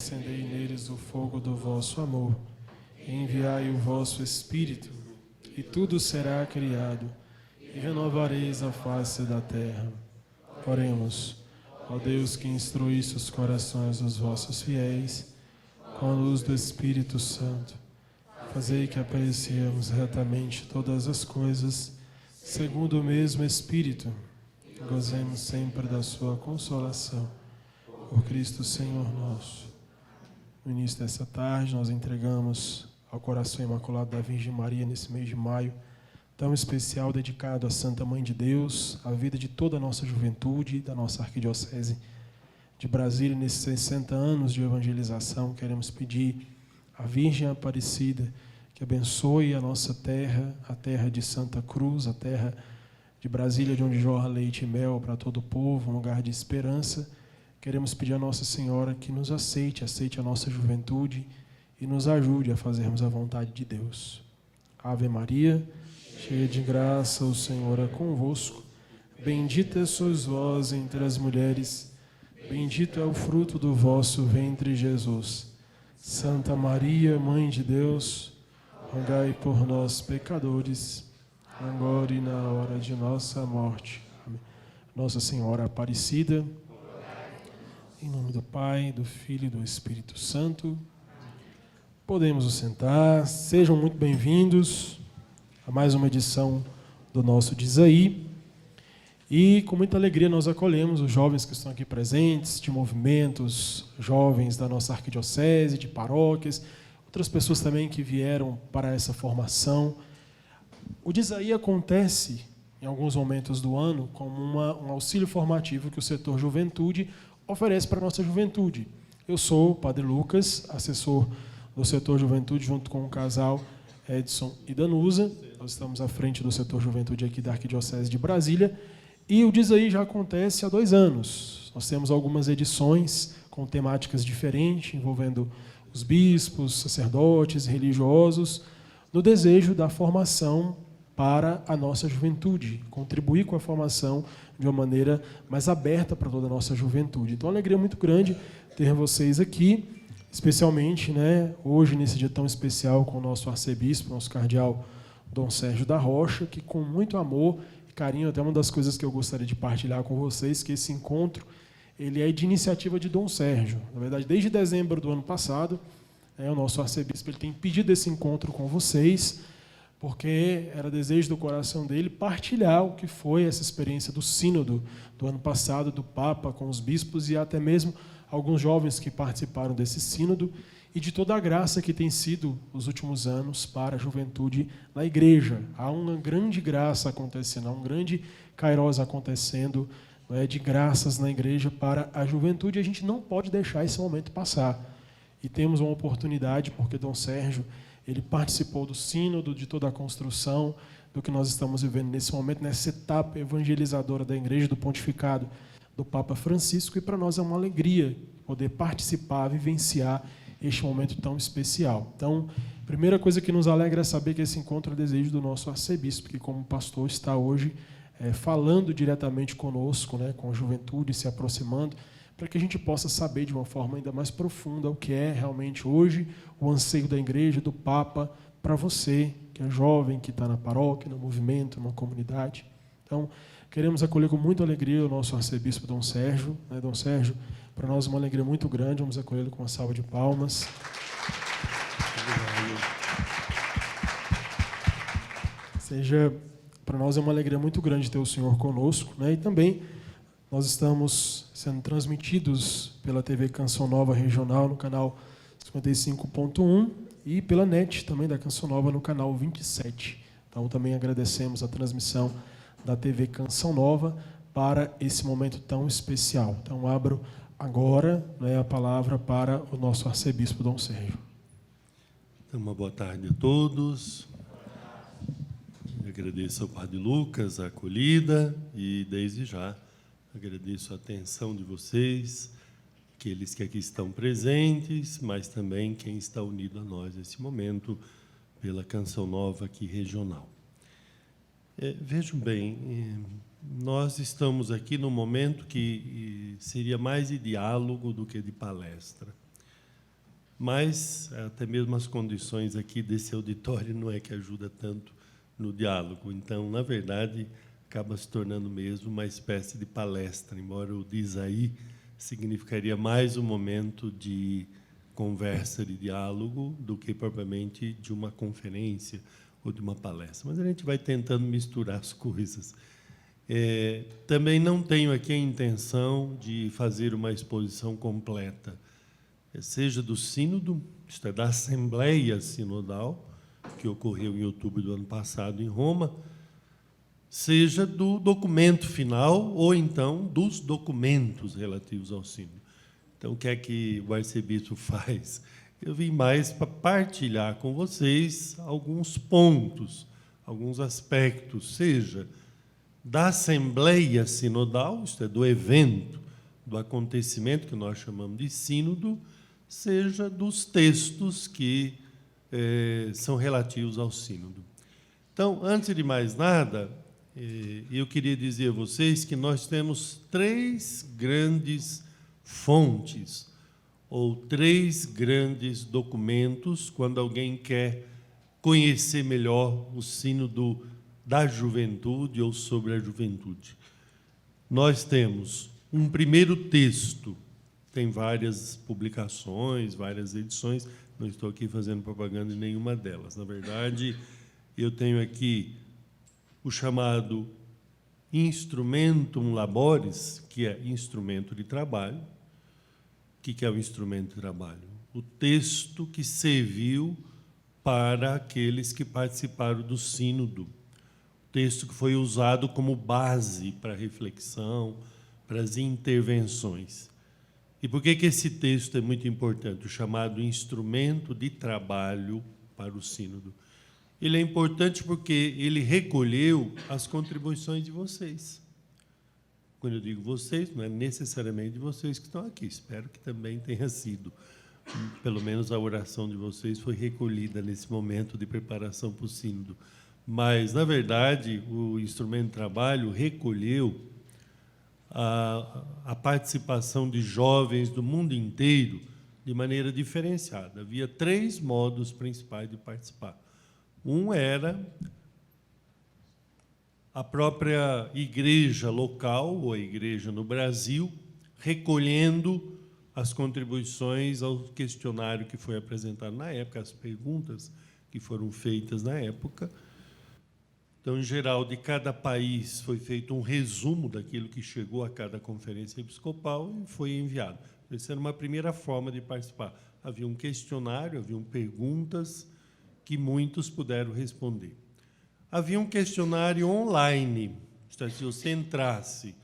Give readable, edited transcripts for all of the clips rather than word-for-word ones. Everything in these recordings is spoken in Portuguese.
Acendei neles o fogo do vosso amor, enviai o vosso Espírito, e tudo será criado, e renovareis a face da terra. Oremos, ó Deus que instruísse os corações dos vossos fiéis, com a luz do Espírito Santo, fazei que apreciemos retamente todas as coisas, segundo o mesmo Espírito, e gozemos sempre da sua consolação. Por Cristo Senhor nosso. No início dessa tarde, nós entregamos ao coração imaculado da Virgem Maria, nesse mês de maio, tão especial, dedicado à Santa Mãe de Deus, a vida de toda a nossa juventude, da nossa arquidiocese de Brasília, nesses 60 anos de evangelização. Queremos pedir à Virgem Aparecida que abençoe a nossa terra, a terra de Santa Cruz, a terra de Brasília, de onde jorra leite e mel para todo o povo, um lugar de esperança. Queremos pedir a Nossa Senhora que nos aceite a nossa juventude e nos ajude a fazermos a vontade de Deus. Ave Maria, cheia de graça, o Senhor é convosco. Bendita sois vós entre as mulheres, bendito é o fruto do vosso ventre, Jesus. Santa Maria, Mãe de Deus, rogai por nós, pecadores, agora e na hora de nossa morte. Amém. Nossa Senhora Aparecida, em nome do Pai, do Filho e do Espírito Santo. Podemos nos sentar. Sejam muito bem-vindos a mais uma edição do nosso Diz Aí. E com muita alegria nós acolhemos os jovens que estão aqui presentes, de movimentos, jovens da nossa arquidiocese, de paróquias, outras pessoas também que vieram para essa formação. O Diz Aí acontece em alguns momentos do ano como um auxílio formativo que o setor juventude oferece para a nossa juventude. Eu sou o Padre Lucas, assessor do setor juventude, junto com o casal Edson e Danusa. Nós estamos à frente do setor juventude aqui da Arquidiocese de Brasília. E o Diz Aí já acontece há 2 anos. Nós temos algumas edições com temáticas diferentes, envolvendo os bispos, sacerdotes, religiosos, no desejo da formação para a nossa juventude, contribuir com a formação de uma maneira mais aberta para toda a nossa juventude. Então, é uma alegria muito grande ter vocês aqui, especialmente, hoje, nesse dia tão especial, com o nosso arcebispo, nosso cardeal Dom Sérgio da Rocha, que com muito amor e carinho, até uma das coisas que eu gostaria de partilhar com vocês, que esse encontro ele é de iniciativa de Dom Sérgio. Na verdade, desde dezembro do ano passado, o nosso arcebispo ele tem pedido esse encontro com vocês, porque era desejo do coração dele partilhar o que foi essa experiência do sínodo do ano passado, do Papa com os bispos e até mesmo alguns jovens que participaram desse sínodo e de toda a graça que tem sido os últimos anos para a juventude na igreja. Há uma grande graça acontecendo, há um grande kairos acontecendo, de graças na igreja para a juventude, e a gente não pode deixar esse momento passar. E temos uma oportunidade, porque Dom Sérgio ele participou do sínodo, de toda a construção, do que nós estamos vivendo nesse momento, nessa etapa evangelizadora da igreja, do pontificado do Papa Francisco, e para nós é uma alegria poder participar, vivenciar este momento tão especial. Então, a primeira coisa que nos alegra é saber que esse encontro é desejo do nosso arcebispo, que como pastor está hoje falando diretamente conosco, com a juventude, se aproximando, para que a gente possa saber de uma forma ainda mais profunda o que é realmente hoje o anseio da igreja, do Papa, para você, que é jovem, que está na paróquia, no movimento, na comunidade. Então, queremos acolher com muita alegria o nosso arcebispo Dom Sérgio. Dom Sérgio, para nós é uma alegria muito grande, vamos acolhê-lo com uma salva de palmas. Para nós é uma alegria muito grande ter o senhor conosco, e também nós estamos sendo transmitidos pela TV Canção Nova Regional no canal 55.1 e pela NET também da Canção Nova no canal 27. Então também agradecemos a transmissão da TV Canção Nova para esse momento tão especial. Então abro agora a palavra para o nosso arcebispo Dom Sérgio. Então, uma boa tarde a todos. Eu agradeço ao Padre Lucas a acolhida e desde já agradeço a atenção de vocês, aqueles que aqui estão presentes, mas também quem está unido a nós nesse momento pela Canção Nova aqui regional. Vejam bem, nós estamos aqui num momento que seria mais de diálogo do que de palestra. mas até mesmo as condições aqui desse auditório não é que ajuda tanto no diálogo. Então, na verdade, acaba se tornando mesmo uma espécie de palestra, embora o diz aí significaria mais um momento de conversa, de diálogo, do que propriamente de uma conferência ou de uma palestra. Mas a gente vai tentando misturar as coisas. Também não tenho aqui a intenção de fazer uma exposição completa, seja do sínodo, isto é, da Assembleia Sinodal, que ocorreu em outubro do ano passado em Roma, seja do documento final ou, então, dos documentos relativos ao sínodo. Então, o que é que o arcebispo faz? Eu vim mais para partilhar com vocês alguns pontos, alguns aspectos, seja da Assembleia Sinodal, isto é, do evento, do acontecimento que nós chamamos de sínodo, seja dos textos que são relativos ao sínodo. Então, antes de mais nada, eu queria dizer a vocês que nós temos 3 grandes fontes, ou 3 grandes documentos, quando alguém quer conhecer melhor o sínodo da juventude ou sobre a juventude. Nós temos um primeiro texto, tem várias publicações, várias edições, não estou aqui fazendo propaganda em nenhuma delas. Na verdade, eu tenho aqui o chamado Instrumentum Laboris, que é instrumento de trabalho. O que é o instrumento de trabalho? O texto que serviu para aqueles que participaram do sínodo. O texto que foi usado como base para a reflexão, para as intervenções. E por que esse texto é muito importante? O chamado instrumento de trabalho para o sínodo. Ele é importante porque ele recolheu as contribuições de vocês. Quando eu digo vocês, não é necessariamente de vocês que estão aqui. Espero que também tenha sido. Pelo menos a oração de vocês foi recolhida nesse momento de preparação para o sínodo. Mas, na verdade, o instrumento de trabalho recolheu a participação de jovens do mundo inteiro de maneira diferenciada. Havia 3 modos principais de participar. Um era a própria igreja local, ou a igreja no Brasil, recolhendo as contribuições ao questionário que foi apresentado na época, as perguntas que foram feitas na época. Então, em geral, de cada país foi feito um resumo daquilo que chegou a cada conferência episcopal e foi enviado. Essa era uma primeira forma de participar. Havia um questionário, haviam perguntas que muitos puderam responder. Havia um questionário online. Se você entrasse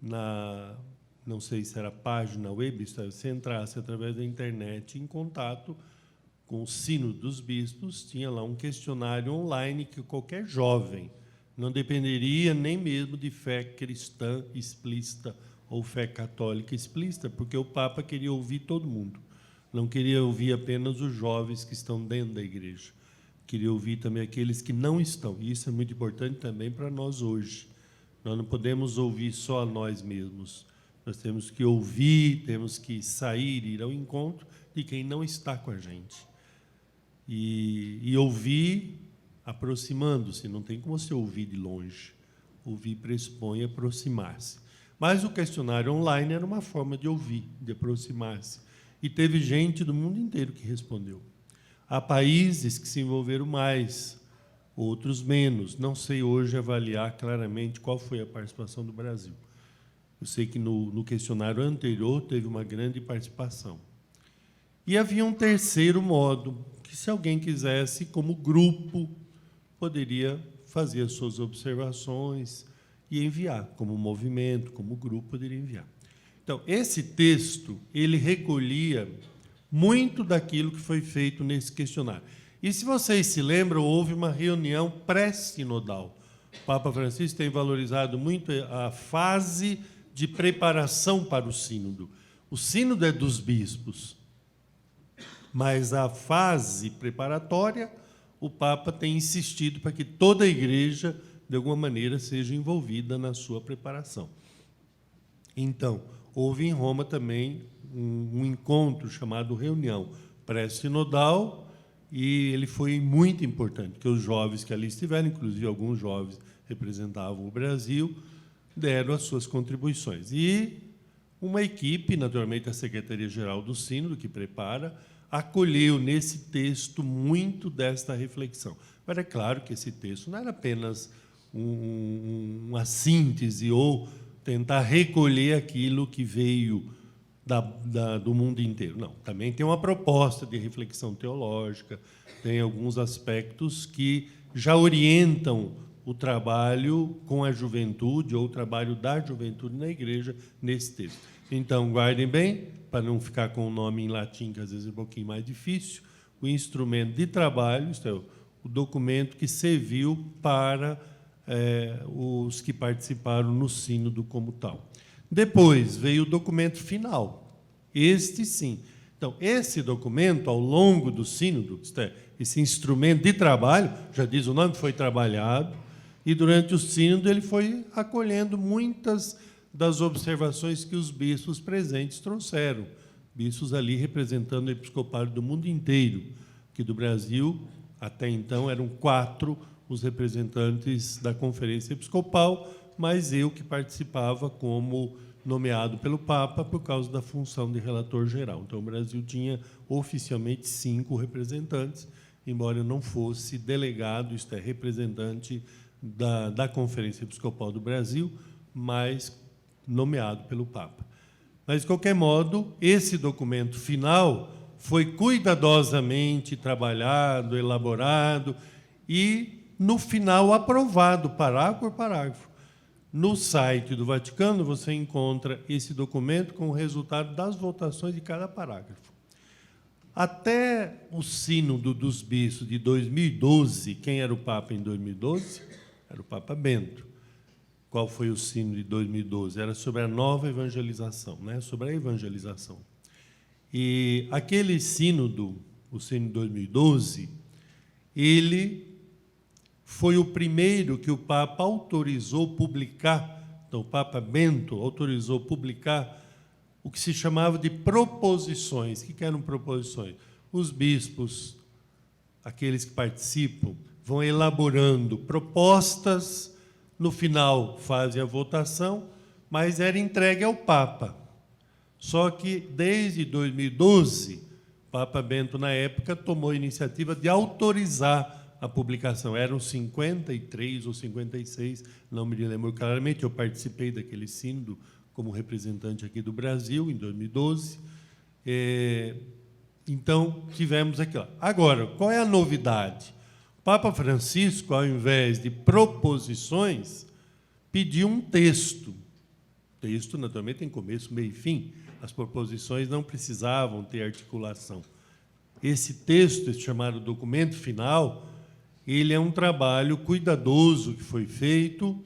não sei se era página web, se você entrasse através da internet em contato com o Sínodo dos Bispos, tinha lá um questionário online que qualquer jovem, não dependeria nem mesmo de fé cristã explícita ou fé católica explícita, porque o Papa queria ouvir todo mundo. Não queria ouvir apenas os jovens que estão dentro da igreja. Queria ouvir também aqueles que não estão. E isso é muito importante também para nós hoje. Nós não podemos ouvir só a nós mesmos. Nós temos que ouvir, temos que sair, ir ao encontro de quem não está com a gente. E ouvir aproximando-se. Não tem como você ouvir de longe. Ouvir pressupõe aproximar-se. Mas o questionário online era uma forma de ouvir, de aproximar-se. E teve gente do mundo inteiro que respondeu. Há países que se envolveram mais, outros menos. Não sei hoje avaliar claramente qual foi a participação do Brasil. Eu sei que no questionário anterior teve uma grande participação. E havia um terceiro modo, que se alguém quisesse, como grupo, poderia fazer as suas observações e enviar, como movimento, como grupo, poderia enviar. Então, esse texto, ele recolhia muito daquilo que foi feito nesse questionário. E, se vocês se lembram, houve uma reunião pré-sinodal. O Papa Francisco tem valorizado muito a fase de preparação para o sínodo. O sínodo é dos bispos, mas a fase preparatória, o Papa tem insistido para que toda a igreja, de alguma maneira, seja envolvida na sua preparação. Então, houve em Roma também um encontro chamado Reunião Pré-Sinodal, e ele foi muito importante, porque os jovens que ali estiveram, inclusive alguns jovens representavam o Brasil, deram as suas contribuições. E uma equipe, naturalmente a Secretaria-Geral do Sínodo, que prepara, acolheu nesse texto muito desta reflexão. Mas é claro que esse texto não era apenas uma síntese ou tentar recolher aquilo que veio do mundo inteiro. Não, também tem uma proposta de reflexão teológica, tem alguns aspectos que já orientam o trabalho com a juventude ou o trabalho da juventude na igreja nesse texto. Então, guardem bem, para não ficar com o nome em latim, que às vezes é um pouquinho mais difícil, o instrumento de trabalho, isto é, o documento que serviu para os que participaram no sínodo como tal. Depois veio o documento final, este sim. Então, esse documento, ao longo do sínodo, isto é, esse instrumento de trabalho, já diz o nome, foi trabalhado, e durante o sínodo ele foi acolhendo muitas das observações que os bispos presentes trouxeram, bispos ali representando o episcopado do mundo inteiro, que do Brasil, até então, eram 4 os representantes da Conferência Episcopal, mas eu que participava como nomeado pelo Papa por causa da função de relator geral. Então, o Brasil tinha oficialmente 5 representantes, embora eu não fosse delegado, isto é, representante da Conferência Episcopal do Brasil, mas nomeado pelo Papa. Mas, de qualquer modo, esse documento final foi cuidadosamente trabalhado, elaborado e, no final, aprovado, parágrafo por parágrafo. No site do Vaticano, você encontra esse documento com o resultado das votações de cada parágrafo. Até o Sínodo dos Bispos de 2012, quem era o Papa em 2012? Era o Papa Bento. Qual foi o sínodo de 2012? Era sobre a nova evangelização, né? Sobre a evangelização. E aquele sínodo, o sínodo de 2012, ele foi o primeiro que o Papa autorizou publicar, então o Papa Bento autorizou publicar o que se chamava de proposições. O que eram proposições? Os bispos, aqueles que participam, vão elaborando propostas, no final fazem a votação, mas era entregue ao Papa. Só que, desde 2012, o Papa Bento, na época, tomou a iniciativa de autorizar a publicação. Eram 53 ou 56, não me lembro claramente, eu participei daquele sínodo como representante aqui do Brasil, em 2012. Então, tivemos aquilo. Agora, qual é a novidade? O Papa Francisco, ao invés de proposições, pediu um texto. O texto, naturalmente, tem começo, meio e fim. As proposições não precisavam ter articulação. Esse texto, esse chamado documento final, ele é um trabalho cuidadoso que foi feito,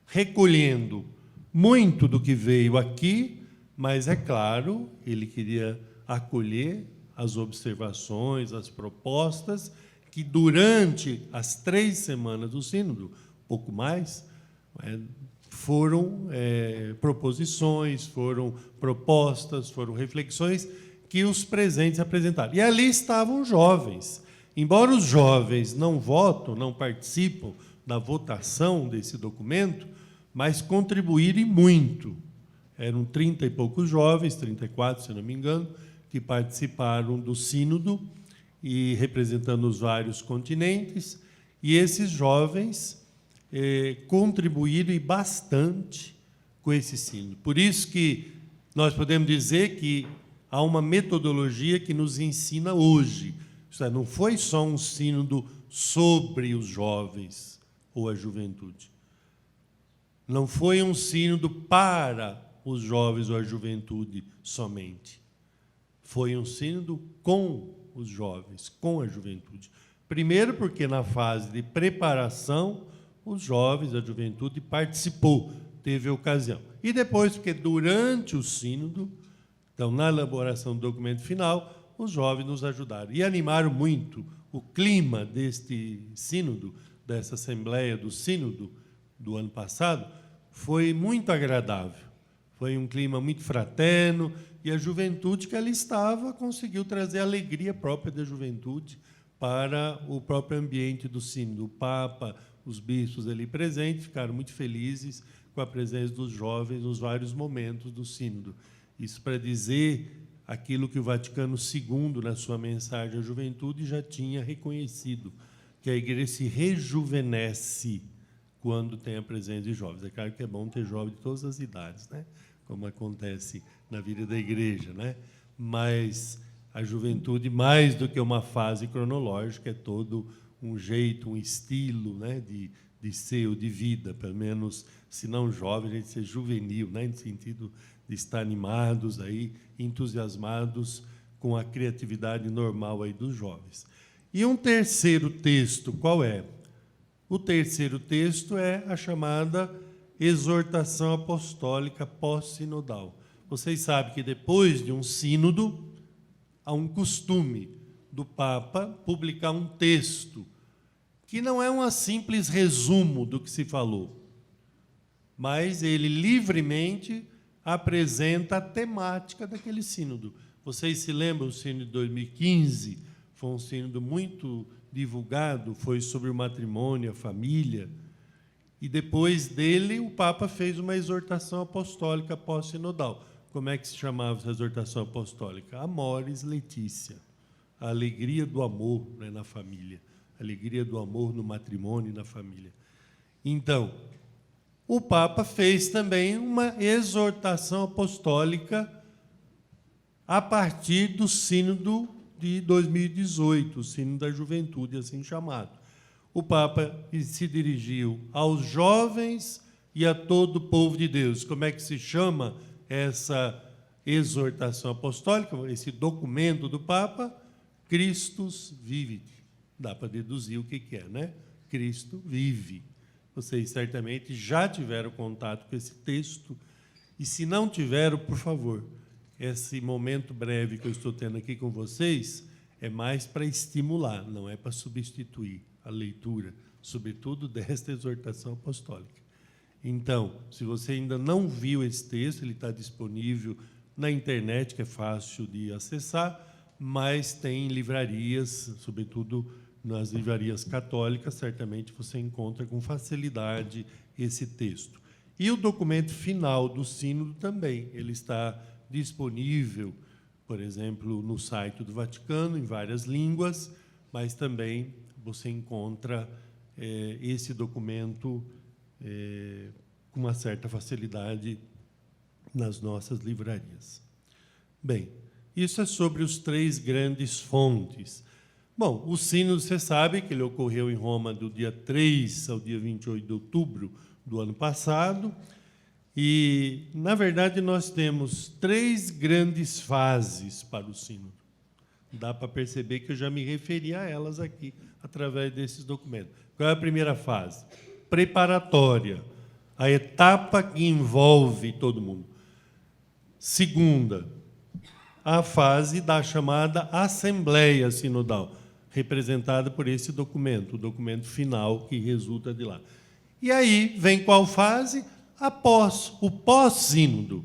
recolhendo muito do que veio aqui, mas, é claro, ele queria acolher as observações, as propostas, que durante as 3 semanas do sínodo, pouco mais, foram proposições, foram propostas, foram reflexões que os presentes apresentaram. E ali estavam jovens. Embora os jovens não votam, não participam da votação desse documento, mas contribuíram muito. Eram 30 e poucos jovens, 34, se não me engano, que participaram do sínodo, e representando os vários continentes, e esses jovens contribuíram e bastante com esse sínodo. Por isso que nós podemos dizer que há uma metodologia que nos ensina hoje. Isso é, não foi só um sínodo sobre os jovens ou a juventude. Não foi um sínodo para os jovens ou a juventude somente. Foi um sínodo com os jovens, com a juventude. Primeiro, porque na fase de preparação, os jovens, a juventude participou, teve ocasião. E depois, porque durante o sínodo, então, na elaboração do documento final, os jovens nos ajudaram e animaram muito o clima deste sínodo, dessa assembleia do sínodo do ano passado, foi muito agradável. Foi um clima muito fraterno, e a juventude que ali estava conseguiu trazer a alegria própria da juventude para o próprio ambiente do sínodo. O Papa, os bispos ali presentes, ficaram muito felizes com a presença dos jovens nos vários momentos do sínodo. Isso para dizer aquilo que o Vaticano II, na sua mensagem à juventude, já tinha reconhecido, que a igreja se rejuvenesce quando tem a presença de jovens. É claro que é bom ter jovens de todas as idades, né? Como acontece na vida da igreja, né? Mas a juventude, mais do que uma fase cronológica, é todo um jeito, um estilo, né? de ser ou de vida, pelo menos, se não jovem, a gente ser juvenil, né? No sentido de estar animados, aí, entusiasmados com a criatividade normal aí dos jovens. E um terceiro texto, qual é? O terceiro texto é a chamada exortação apostólica pós-sinodal. Vocês sabem que depois de um sínodo, há um costume do Papa publicar um texto que não é um simples resumo do que se falou, mas ele livremente apresenta a temática daquele sínodo. Vocês se lembram do sínodo de 2015? Foi um sínodo muito divulgado, foi sobre o matrimônio, a família. E depois dele, o Papa fez uma exortação apostólica pós-sinodal. Como é que se chamava essa exortação apostólica? Amoris Laetitia, a alegria do amor, né, na família, a alegria do amor no matrimônio e na família. Então, o Papa fez também uma exortação apostólica a partir do sínodo de 2018, o sínodo da juventude, assim chamado. O Papa se dirigiu aos jovens e a todo o povo de Deus. Como é que se chama essa exortação apostólica, esse documento do Papa? Christus vivit. Dá para deduzir o que é, né? Cristo vive. Vocês certamente já tiveram contato com esse texto, e se não tiveram, por favor, esse momento breve que eu estou tendo aqui com vocês é mais para estimular, não é para substituir a leitura, sobretudo desta exortação apostólica. Então, se você ainda não viu esse texto, ele está disponível na internet, que é fácil de acessar, mas tem em livrarias, sobretudo nas livrarias católicas, certamente você encontra com facilidade esse texto. E o documento final do sínodo também, ele está disponível, por exemplo, no site do Vaticano, em várias línguas, mas também você encontra esse documento com uma certa facilidade nas nossas livrarias. Bem, isso é sobre os 3 grandes fontes. Bom, o sínodo, você sabe que ele ocorreu em Roma do dia 3 ao dia 28 de outubro do ano passado, e, na verdade, nós temos 3 grandes fases para o sínodo. Dá para perceber que eu já me referi a elas aqui, através desses documentos. Qual é a primeira fase? Preparatória, a etapa que envolve todo mundo. Segunda, a fase da chamada Assembleia Sinodal, representada por esse documento, o documento final que resulta de lá. E aí vem qual fase? O pós-sínodo.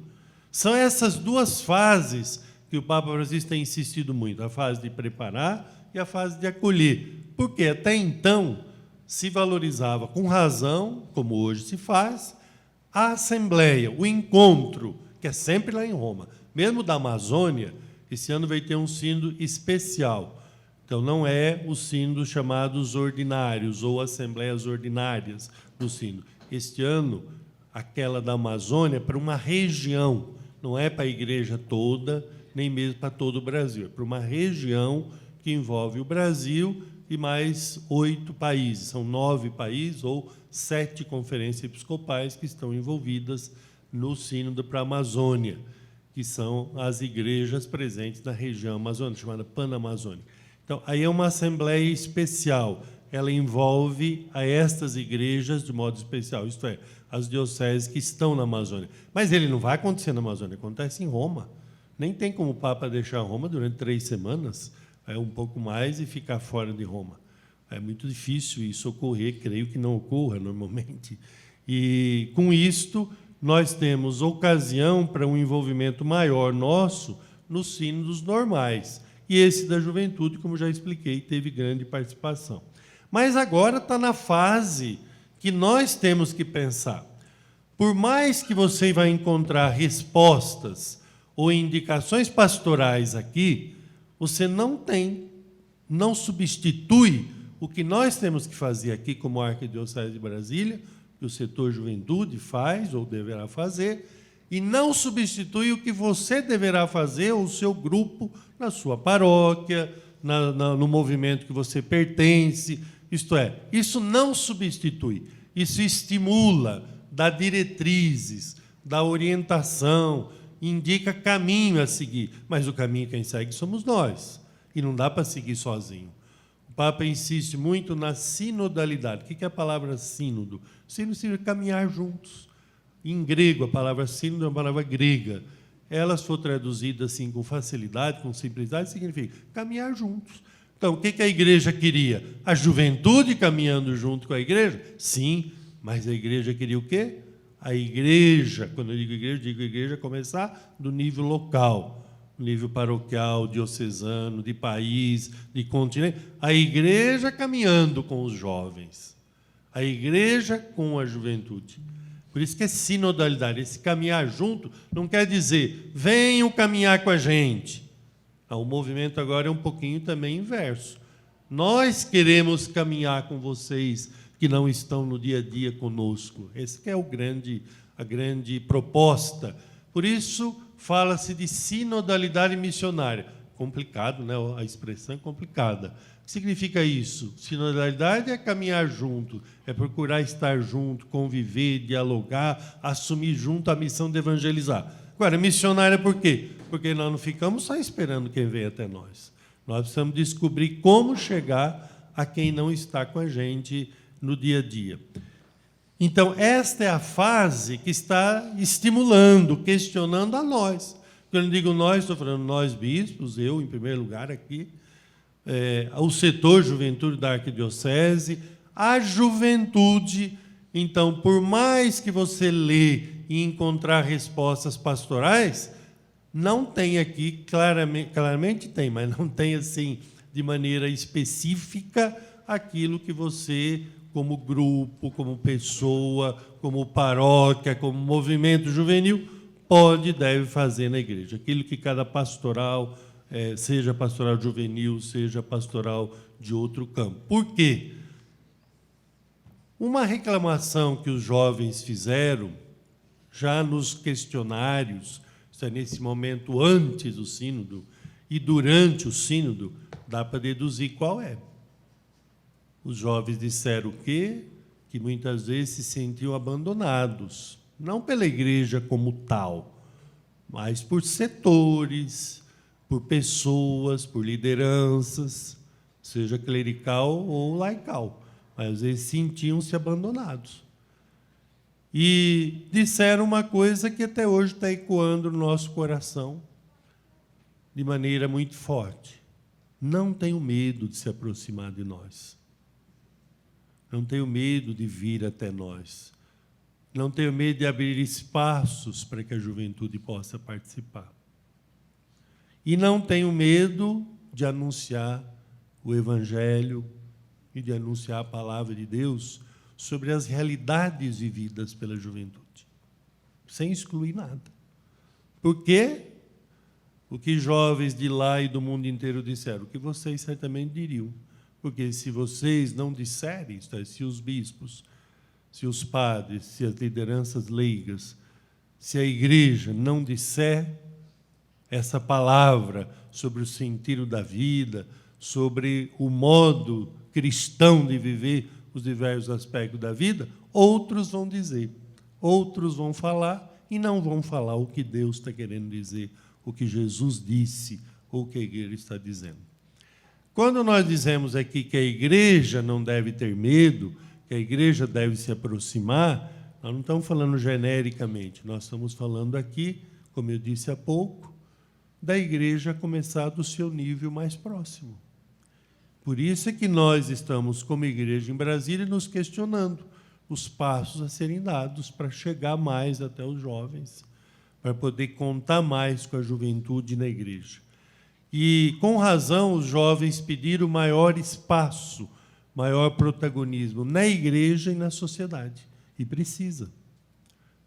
São essas 2 fases que o Papa Francisco tem insistido muito, a fase de preparar e a fase de acolher. Porque até então se valorizava com razão, como hoje se faz, a Assembleia, o encontro, que é sempre lá em Roma. Mesmo da Amazônia, esse ano vai ter um sínodo especial. Então, não é os sínodos chamados ordinários ou assembleias ordinárias do sínodo. Este ano, aquela da Amazônia é para uma região, não é para a igreja toda, nem mesmo para todo o Brasil. É para uma região que envolve o Brasil e mais 8 países. São 9 países ou 7 conferências episcopais que estão envolvidas no sínodo para a Amazônia, que são as igrejas presentes na região amazônica, chamada Panamazônica. Então, aí é uma assembleia especial. Ela envolve a estas igrejas de modo especial, isto é, as dioceses que estão na Amazônia. Mas ele não vai acontecer na Amazônia, acontece em Roma. Nem tem como o Papa deixar Roma durante 3 semanas, um pouco mais, e ficar fora de Roma. É muito difícil isso ocorrer, creio que não ocorra normalmente. E, com isto, nós temos ocasião para um envolvimento maior nosso nos sínodos normais. E esse da juventude, como já expliquei, teve grande participação. Mas agora está na fase que nós temos que pensar. Por mais que você vai encontrar respostas ou indicações pastorais aqui, você não substitui o que nós temos que fazer aqui como Arquidiocese de Brasília, que o setor juventude faz ou deverá fazer, e não substitui o que você deverá fazer, ou o seu grupo, na sua paróquia, no movimento que você pertence. Isto é, isso não substitui, isso estimula, dá diretrizes, dá orientação, indica caminho a seguir. Mas o caminho quem segue somos nós, e não dá para seguir sozinho. O Papa insiste muito na sinodalidade. O que é a palavra sínodo? Sínodo significa caminhar juntos. Em grego, a palavra sínodo é uma palavra grega. Ela, se for traduzida assim com facilidade, com simplicidade, significa caminhar juntos. Então, o que a igreja queria? A juventude caminhando junto com a igreja? Sim, mas a igreja queria o quê? A igreja, quando eu digo igreja começar do nível local, nível paroquial, diocesano, de país, de continente. A igreja caminhando com os jovens. A igreja com a juventude. Por isso que é sinodalidade. Esse caminhar junto não quer dizer, venham caminhar com a gente. O movimento agora é um pouquinho também inverso. Nós queremos caminhar com vocês que não estão no dia a dia conosco. Essa que é a grande proposta. Por isso, fala-se de sinodalidade missionária. Complicado, né? A expressão é complicada. O que significa isso? Sinodalidade é caminhar junto, é procurar estar junto, conviver, dialogar, assumir junto a missão de evangelizar. Agora, missionária por quê? Porque nós não ficamos só esperando quem vem até nós. Nós precisamos descobrir como chegar a quem não está com a gente no dia a dia. Então, esta é a fase que está estimulando, questionando a nós. Quando eu digo nós, estou falando nós bispos, eu, em primeiro lugar, aqui, o setor juventude da Arquidiocese, a juventude. Então, por mais que você lê e encontrar respostas pastorais, não tem aqui, claramente tem, mas não tem assim, de maneira específica, aquilo que você, como grupo, como pessoa, como paróquia, como movimento juvenil, pode e deve fazer na igreja. Aquilo que cada pastoral, seja pastoral juvenil, seja pastoral de outro campo. Por quê? Uma reclamação que os jovens fizeram, já nos questionários, isso é nesse momento antes do sínodo e durante o sínodo, dá para deduzir qual é. Os jovens disseram o quê? Que muitas vezes se sentiam abandonados, não pela igreja como tal, mas por setores, por pessoas, por lideranças, seja clerical ou laical, mas às vezes sentiam-se abandonados. E disseram uma coisa que até hoje está ecoando no nosso coração de maneira muito forte. Não tenham medo de se aproximar de nós. Não tenham medo de vir até nós. Não tenham medo de abrir espaços para que a juventude possa participar. E não tenham medo de anunciar o Evangelho e de anunciar a palavra de Deus sobre as realidades vividas pela juventude, sem excluir nada. Por quê? O que jovens de lá e do mundo inteiro disseram, o que vocês certamente diriam. Porque se vocês não disserem, se os bispos, se os padres, se as lideranças leigas, se a igreja não disser essa palavra sobre o sentido da vida, sobre o modo cristão de viver os diversos aspectos da vida, outros vão dizer, outros vão falar e não vão falar o que Deus está querendo dizer, o que Jesus disse ou o que a igreja está dizendo. Quando nós dizemos aqui que a igreja não deve ter medo, que a igreja deve se aproximar, nós não estamos falando genericamente, nós estamos falando aqui, como eu disse há pouco, da igreja começar do seu nível mais próximo. Por isso é que nós estamos, como igreja em Brasília, nos questionando. os passos a serem dados para chegar mais até os jovens, para poder contar mais com a juventude na igreja. E, com razão, os jovens pediram maior espaço, maior protagonismo na igreja e na sociedade. E precisa.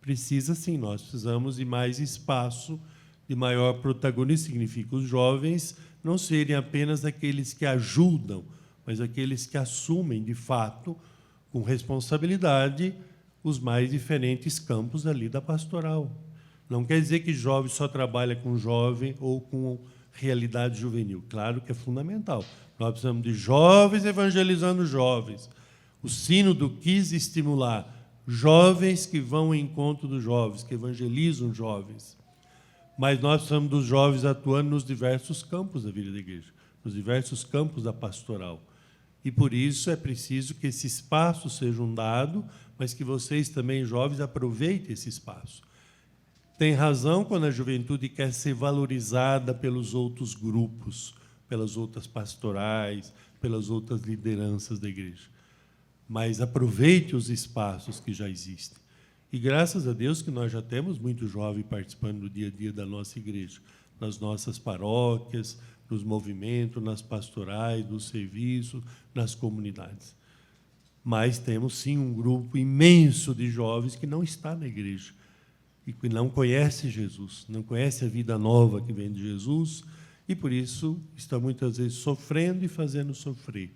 Precisa sim, nós precisamos de mais espaço, de maior protagonismo. Significa os jovens não serem apenas aqueles que ajudam, mas aqueles que assumem, de fato, com responsabilidade, os mais diferentes campos ali da pastoral. Não quer dizer que jovem só trabalha com jovem ou com realidade juvenil. Claro que é fundamental. Nós precisamos de jovens evangelizando jovens. O sínodo quis estimular jovens que vão ao encontro dos jovens, que evangelizam jovens. Mas nós precisamos dos jovens atuando nos diversos campos da vida da igreja, nos diversos campos da pastoral. E, por isso, é preciso que esse espaço seja dado, mas que vocês também, jovens, aproveitem esse espaço. Tem razão quando a juventude quer ser valorizada pelos outros grupos, pelas outras pastorais, pelas outras lideranças da igreja. Mas aproveite os espaços que já existem. E graças a Deus que nós já temos muito jovem participando do dia a dia da nossa igreja, nas nossas paróquias, nos movimentos, nas pastorais, nos serviços, nas comunidades. Mas temos, sim, um grupo imenso de jovens que não está na igreja e que não conhece Jesus, não conhece a vida nova que vem de Jesus e, por isso, está muitas vezes sofrendo e fazendo sofrer.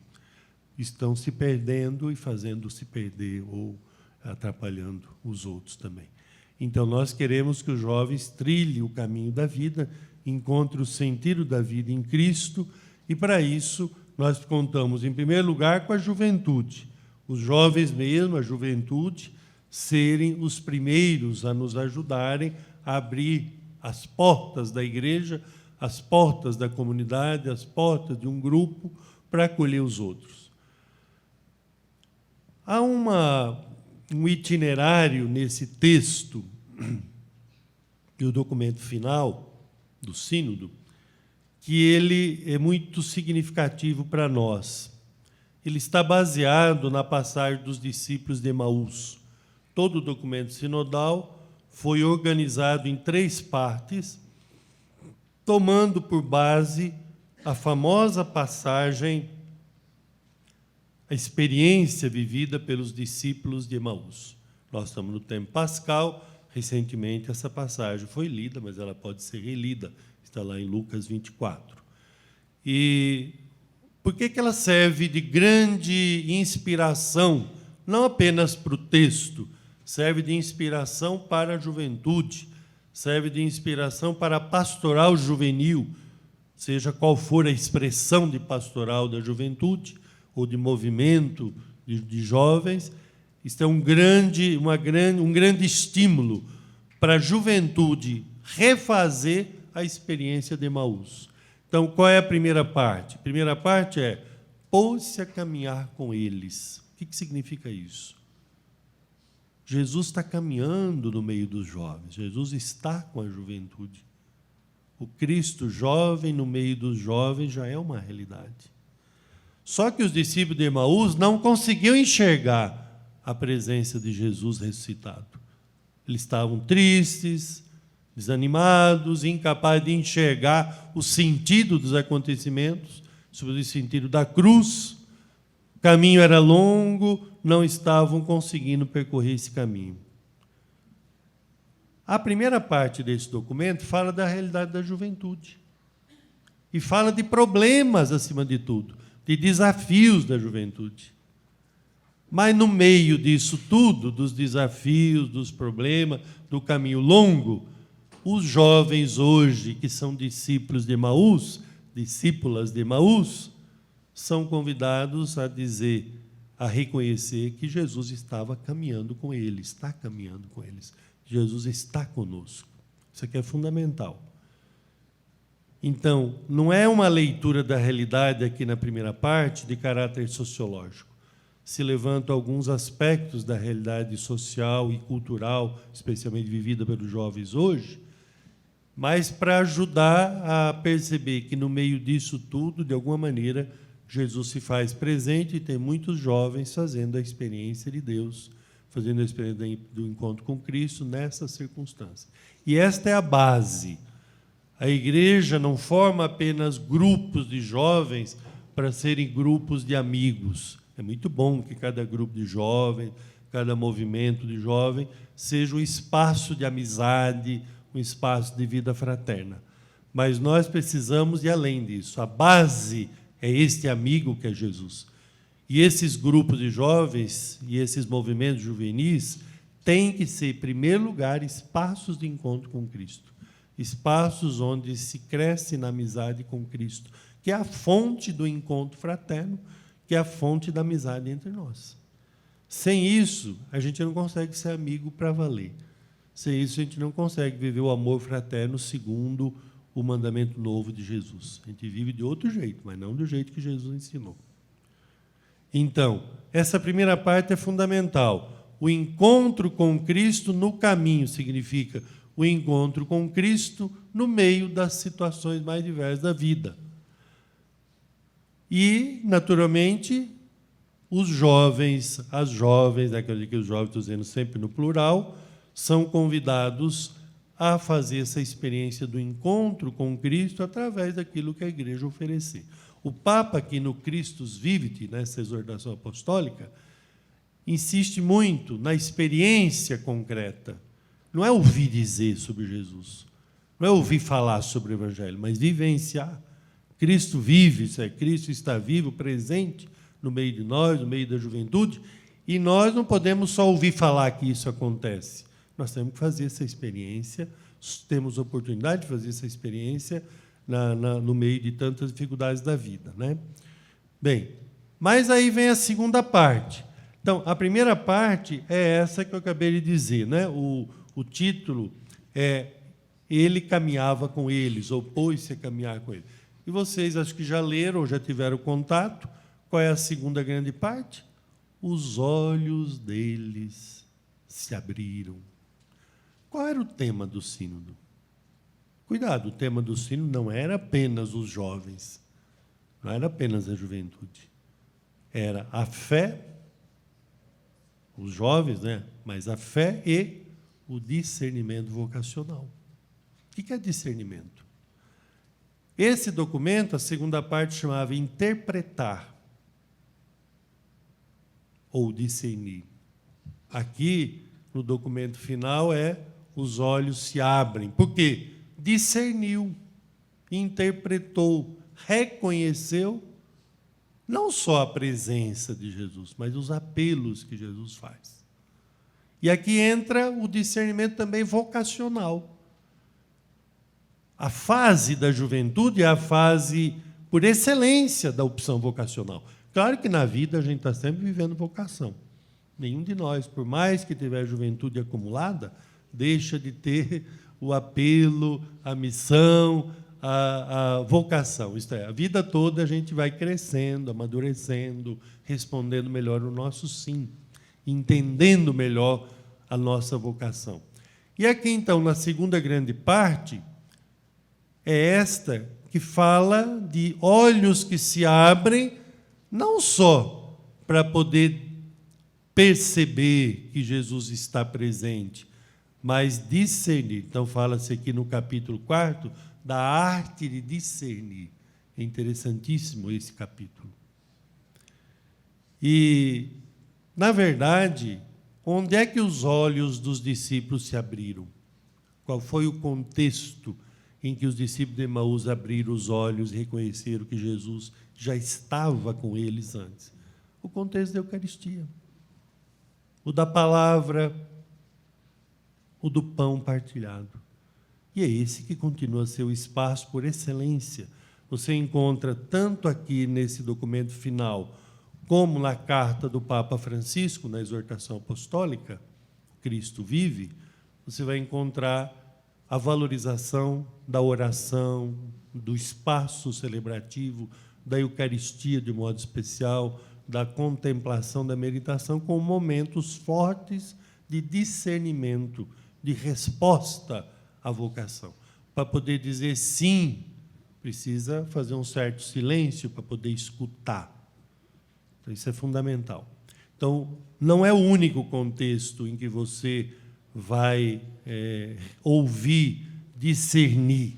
Estão se perdendo e fazendo se perder ou atrapalhando os outros também. Então, nós queremos que os jovens trilhem o caminho da vida, encontrem o sentido da vida em Cristo e, para isso, nós contamos, em primeiro lugar, com a juventude. Os jovens mesmo, a juventude, serem os primeiros a nos ajudarem a abrir as portas da igreja, as portas da comunidade, as portas de um grupo para acolher os outros. Há um itinerário nesse texto do documento final do Sínodo que ele é muito significativo para nós. Ele está baseado na passagem dos discípulos de Emaús. Todo o documento sinodal foi organizado em 3 partes, tomando por base a famosa passagem, a experiência vivida pelos discípulos de Emaús. Nós estamos no tempo pascal, recentemente essa passagem foi lida, mas ela pode ser relida, está lá em Lucas 24. E por que ela serve de grande inspiração, não apenas para o texto, serve de inspiração para a juventude, serve de inspiração para a pastoral juvenil, seja qual for a expressão de pastoral da juventude ou de movimento de jovens. Isto é um grande estímulo para a juventude refazer a experiência de Emaús. Então, qual é a primeira parte? A primeira parte é pôs-se a caminhar com eles. O que significa isso? Jesus está caminhando no meio dos jovens, Jesus está com a juventude. O Cristo jovem no meio dos jovens já é uma realidade. Só que os discípulos de Emaús não conseguiam enxergar a presença de Jesus ressuscitado. Eles estavam tristes, desanimados, incapazes de enxergar o sentido dos acontecimentos, sobre o sentido da cruz. O caminho era longo, não estavam conseguindo percorrer esse caminho. A primeira parte desse documento fala da realidade da juventude. E fala de problemas, acima de tudo, de desafios da juventude. Mas, no meio disso tudo, dos desafios, dos problemas, do caminho longo, os jovens hoje, que são discípulos de Emaús, discípulas de Emaús, são convidados a dizer, a reconhecer que Jesus estava caminhando com eles, está caminhando com eles. Jesus está conosco. Isso aqui é fundamental. Então, não é uma leitura da realidade aqui na primeira parte de caráter sociológico. Se levantam alguns aspectos da realidade social e cultural, especialmente vivida pelos jovens hoje, mas para ajudar a perceber que, no meio disso tudo, de alguma maneira, Jesus se faz presente e tem muitos jovens fazendo a experiência de Deus, fazendo a experiência do encontro com Cristo nessa circunstância. E esta é a base. A igreja não forma apenas grupos de jovens para serem grupos de amigos. É muito bom que cada grupo de jovens, cada movimento de jovem, seja um espaço de amizade, um espaço de vida fraterna. Mas nós precisamos ir além disso. A base é este amigo que é Jesus. E esses grupos de jovens e esses movimentos juvenis têm que ser, em primeiro lugar, espaços de encontro com Cristo. Espaços onde se cresce na amizade com Cristo, que é a fonte do encontro fraterno, que é a fonte da amizade entre nós. Sem isso, a gente não consegue ser amigo para valer. Sem isso, a gente não consegue viver o amor fraterno segundo o mandamento novo de Jesus. A gente vive de outro jeito, mas não do jeito que Jesus ensinou. Então, essa primeira parte é fundamental. O encontro com Cristo no caminho significa o encontro com Cristo no meio das situações mais diversas da vida. E, naturalmente, os jovens, as jovens, aquele que os jovens, estou dizendo sempre no plural, são convidados a fazer essa experiência do encontro com Cristo através daquilo que a igreja oferecer. O Papa, aqui no Christus Vivit, nessa exortação apostólica, insiste muito na experiência concreta. Não é ouvir dizer sobre Jesus, não é ouvir falar sobre o Evangelho, mas vivenciar. Cristo vive, isso é, Cristo está vivo, presente no meio de nós, no meio da juventude, e nós não podemos só ouvir falar que isso acontece. Nós temos que fazer essa experiência, temos a oportunidade de fazer essa experiência no meio de tantas dificuldades da vida, né? Bem, mas aí vem a segunda parte. Então, a primeira parte é essa que eu acabei de dizer, né? O título é Ele caminhava com eles, ou pôs-se a caminhar com eles. E vocês acho que já leram ou já tiveram contato. Qual é a segunda grande parte? Os olhos deles se abriram. Qual era o tema do sínodo? Cuidado, o tema do sínodo não era apenas os jovens, não era apenas a juventude. Era a fé, os jovens, né? Mas a fé e o discernimento vocacional. O que é discernimento? Esse documento, a segunda parte, chamava interpretar ou discernir. Aqui, no documento final, os olhos se abrem. Por quê? Discerniu, interpretou, reconheceu não só a presença de Jesus, mas os apelos que Jesus faz. E aqui entra o discernimento também vocacional. A fase da juventude é a fase, por excelência, da opção vocacional. Claro que na vida a gente está sempre vivendo vocação. Nenhum de nós, por mais que tiver juventude acumulada, deixa de ter o apelo, a missão, a vocação. Isto é, a vida toda a gente vai crescendo, amadurecendo, respondendo melhor o nosso sim, entendendo melhor a nossa vocação. E aqui, então, na segunda grande parte, é esta que fala de olhos que se abrem, não só para poder perceber que Jesus está presente, mas discernir. Então, fala-se aqui no capítulo 4 da arte de discernir. É interessantíssimo esse capítulo. E, na verdade, onde é que os olhos dos discípulos se abriram? Qual foi o contexto em que os discípulos de Emaús abriram os olhos e reconheceram que Jesus já estava com eles antes? O contexto da Eucaristia. O da palavra, o do pão partilhado. E é esse que continua a ser o espaço por excelência. Você encontra tanto aqui nesse documento final, como na carta do Papa Francisco, na exortação apostólica, Cristo vive, você vai encontrar a valorização da oração, do espaço celebrativo, da Eucaristia de modo especial, da contemplação, da meditação, com momentos fortes de discernimento, de resposta à vocação. Para poder dizer sim, precisa fazer um certo silêncio para poder escutar. Então, isso é fundamental. Então, não é o único contexto em que você vai ouvir, discernir.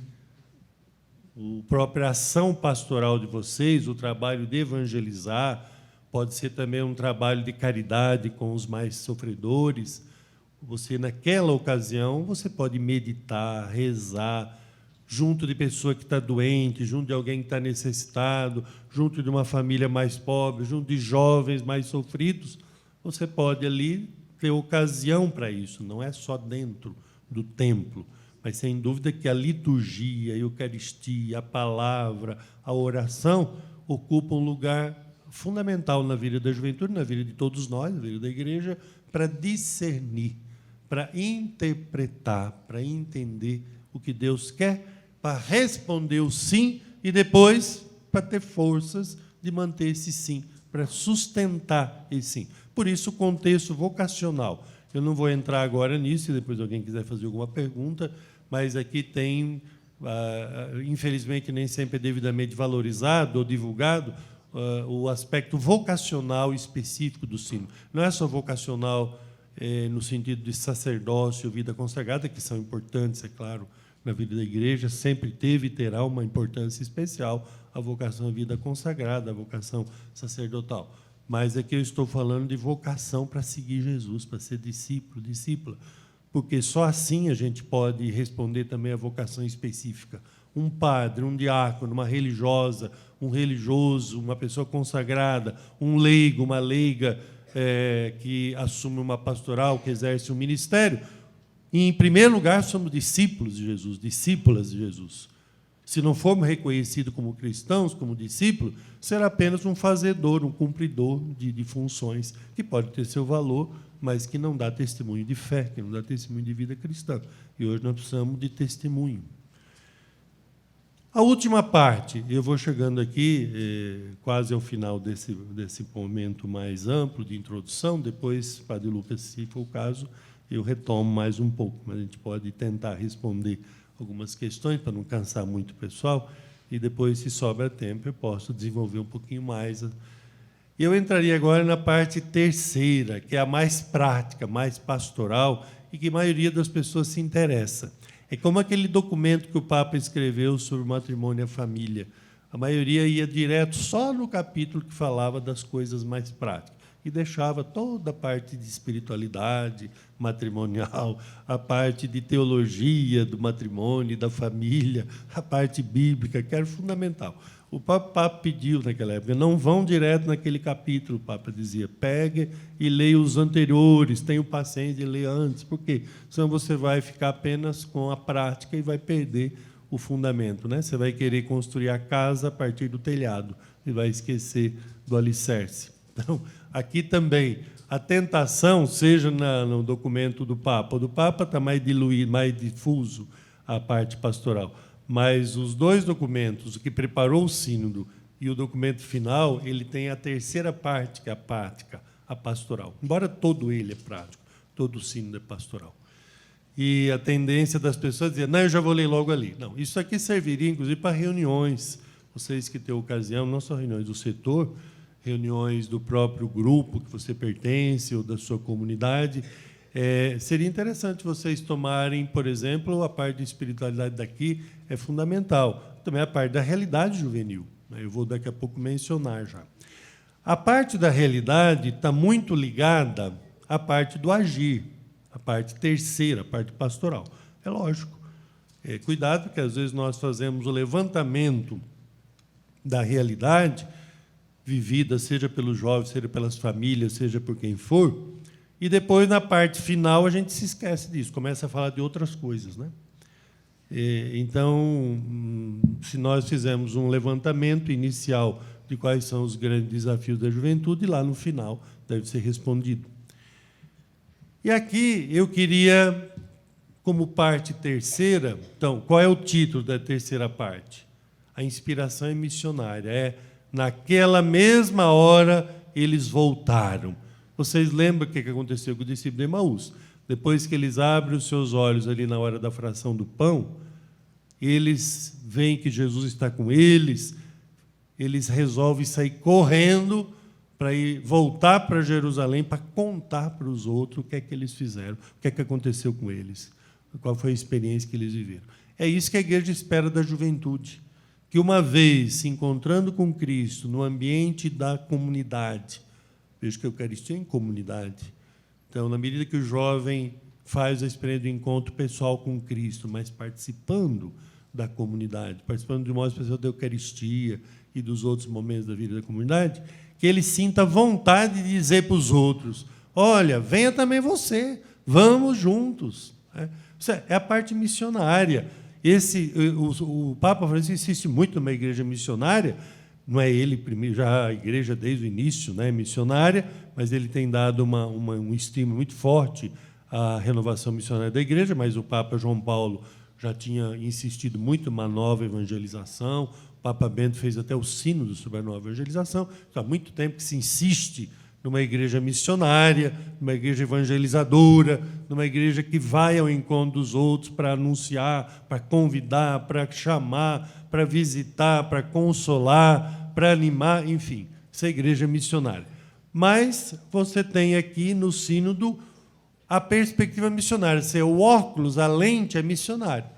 A própria ação pastoral de vocês, o trabalho de evangelizar, pode ser também um trabalho de caridade com os mais sofredores. Você, naquela ocasião, você pode meditar, rezar, junto de pessoa que está doente, junto de alguém que está necessitado, junto de uma família mais pobre, junto de jovens mais sofridos. Você pode ali ter ocasião para isso, não é só dentro do templo, mas sem dúvida que a liturgia, a Eucaristia, a palavra, a oração ocupam um lugar fundamental na vida da juventude, na vida de todos nós, na vida da igreja, para discernir, para interpretar, para entender o que Deus quer, para responder o sim e depois para ter forças de manter esse sim, para sustentar esse sim. Por isso, o contexto vocacional. Eu não vou entrar agora nisso, se depois alguém quiser fazer alguma pergunta, mas aqui tem, infelizmente, nem sempre é devidamente valorizado ou divulgado, o aspecto vocacional específico do sino. Não é só vocacional no sentido de sacerdócio, vida consagrada, que são importantes, é claro, na vida da igreja, sempre teve e terá uma importância especial a vocação à vida consagrada, a vocação sacerdotal. Mas aqui eu estou falando de vocação para seguir Jesus, para ser discípulo, discípula, porque só assim a gente pode responder também à vocação específica. Um padre, um diácono, uma religiosa, um religioso, uma pessoa consagrada, um leigo, uma leiga que assume uma pastoral, que exerce um ministério. E, em primeiro lugar, somos discípulos de Jesus, discípulas de Jesus. Se não formos reconhecidos como cristãos, como discípulos, será apenas um fazedor, um cumpridor de funções, que pode ter seu valor, mas que não dá testemunho de fé, que não dá testemunho de vida cristã. E hoje nós precisamos de testemunho. A última parte, eu vou chegando aqui, quase ao final desse momento mais amplo de introdução, depois, Padre Lucas, se for o caso, eu retomo mais um pouco, mas a gente pode tentar responder algumas questões, para não cansar muito o pessoal, e depois, se sobra tempo, eu posso desenvolver um pouquinho mais. Eu entraria agora na parte terceira, que é a mais prática, mais pastoral, e que a maioria das pessoas se interessa. É como aquele documento que o Papa escreveu sobre o matrimônio e a família. A maioria ia direto só no capítulo que falava das coisas mais práticas e deixava toda a parte de espiritualidade matrimonial, a parte de teologia do matrimônio e da família, a parte bíblica, que era fundamental. O Papa pediu, naquela época, não vão direto naquele capítulo, o Papa dizia, pegue e leia os anteriores, tenha paciência de ler antes, porque senão você vai ficar apenas com a prática e vai perder o fundamento, né? Você vai querer construir a casa a partir do telhado e vai esquecer do alicerce. Então, aqui também, a tentação, seja no documento do Papa está mais diluído, mais difuso a parte pastoral, mas os dois documentos, o que preparou o sínodo e o documento final, ele tem a terceira parte, que é a prática, a pastoral. Embora todo ele é prático, todo o sínodo é pastoral. E a tendência das pessoas é dizer, não, eu já vou ler logo ali. Não, isso aqui serviria, inclusive, para reuniões. Vocês que têm ocasião, não só reuniões do setor, reuniões do próprio grupo que você pertence ou da sua comunidade. Seria interessante vocês tomarem, por exemplo, a parte de espiritualidade daqui é fundamental. Também a parte da realidade juvenil. Eu vou daqui a pouco mencionar já. A parte da realidade está muito ligada à parte do agir, a parte terceira, a parte pastoral. É lógico. Cuidado, porque às vezes nós fazemos o levantamento da realidade vivida, seja pelos jovens, seja pelas famílias, seja por quem for, e depois, na parte final, a gente se esquece disso, começa a falar de outras coisas, né? Então, se nós fizermos um levantamento inicial de quais são os grandes desafios da juventude, lá no final deve ser respondido. E aqui eu queria, como parte terceira, então, qual é o título da terceira parte? A inspiração é missionária. Naquela mesma hora, eles voltaram. Vocês lembram o que aconteceu com o discípulo de Emaús? Depois que eles abrem os seus olhos ali na hora da fração do pão, eles veem que Jesus está com eles resolvem sair correndo para ir voltar para Jerusalém para contar para os outros o que é que eles fizeram, o que é que aconteceu com eles, qual foi a experiência que eles viveram. É isso que a igreja espera da juventude, que uma vez se encontrando com Cristo no ambiente da comunidade, veja que a Eucaristia é em comunidade. Então, na medida que o jovem faz a experiência do encontro pessoal com Cristo, mas participando da comunidade, participando de modo especial da Eucaristia e dos outros momentos da vida da comunidade, que ele sinta vontade de dizer para os outros: olha, venha também você, vamos juntos. Isso é a parte missionária. O Papa Francisco insiste muito numa igreja missionária. Não é ele primeiro, já a igreja desde o início, né, missionária, mas ele tem dado um estímulo muito forte à renovação missionária da igreja, mas o Papa João Paulo já tinha insistido muito numa nova evangelização. O Papa Bento fez até o sínodo sobre a nova evangelização. Então, há muito tempo que se insiste numa igreja missionária, numa igreja evangelizadora, numa igreja que vai ao encontro dos outros para anunciar, para convidar, para chamar, para visitar, para consolar, para animar, enfim, essa é a igreja missionária. Mas você tem aqui no sínodo a perspectiva missionária, o óculos, a lente é missionária.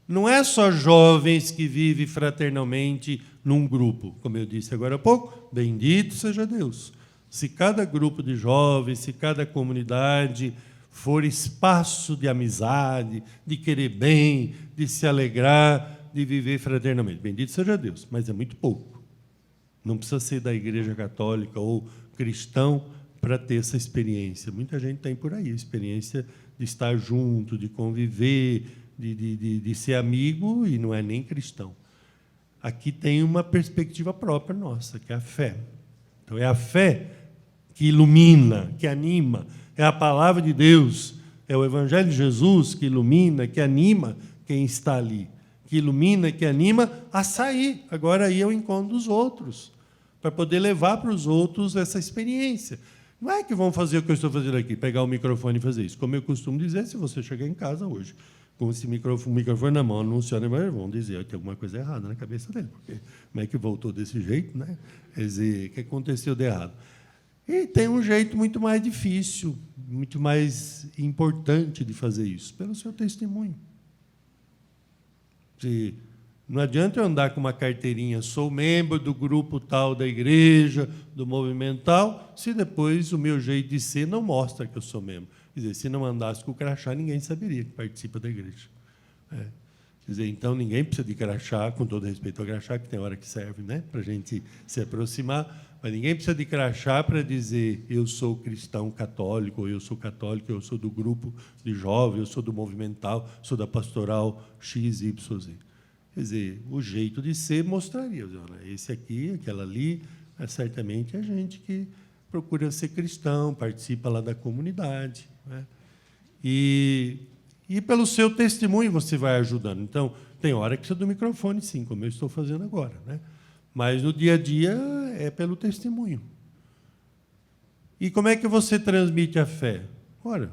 Não é só jovens que vivem fraternalmente num grupo, como eu disse agora há pouco, bendito seja Deus. Se cada grupo de jovens, se cada comunidade for espaço de amizade, de querer bem, de se alegrar, de viver fraternalmente, bendito seja Deus, mas é muito pouco. Não precisa ser da Igreja Católica ou cristão para ter essa experiência. Muita gente tem por aí a experiência de estar junto, de conviver, de ser amigo e não é nem cristão. Aqui tem uma perspectiva própria nossa, que é a fé. Então, é a fé que ilumina, que anima, é a palavra de Deus, é o Evangelho de Jesus que ilumina, que anima quem está ali, que ilumina, que anima a sair, agora ir ao encontro dos outros, para poder levar para os outros essa experiência. Não é que vão fazer o que eu estou fazendo aqui, pegar o microfone e fazer isso. Como eu costumo dizer, se você chegar em casa hoje com esse microfone na mão, anunciando, vão dizer que tem alguma coisa errada na cabeça dele, porque como é que voltou desse jeito, né? Quer dizer, o que aconteceu de errado? E tem um jeito muito mais difícil, muito mais importante de fazer isso, pelo seu testemunho. Não adianta eu andar com uma carteirinha, sou membro do grupo tal da igreja, do movimento tal, se depois o meu jeito de ser não mostra que eu sou membro. Quer dizer, se não andasse com o crachá, ninguém saberia que participa da igreja. Quer dizer, então, ninguém precisa de crachá, com todo respeito ao crachá, que tem hora que serve, né, para a gente se aproximar, mas ninguém precisa de crachá para dizer eu sou cristão católico, ou eu sou católico, eu sou do grupo de jovens, eu sou do movimental, sou da pastoral X, Y, Z. Quer dizer, o jeito de ser mostraria. Esse aqui, aquela ali, certamente é gente que procura ser cristão, participa lá da comunidade, né? E pelo seu testemunho você vai ajudando. Então, tem hora que precisa do microfone, sim, como eu estou fazendo agora, né? Mas no dia a dia é pelo testemunho. E como é que você transmite a fé? Ora,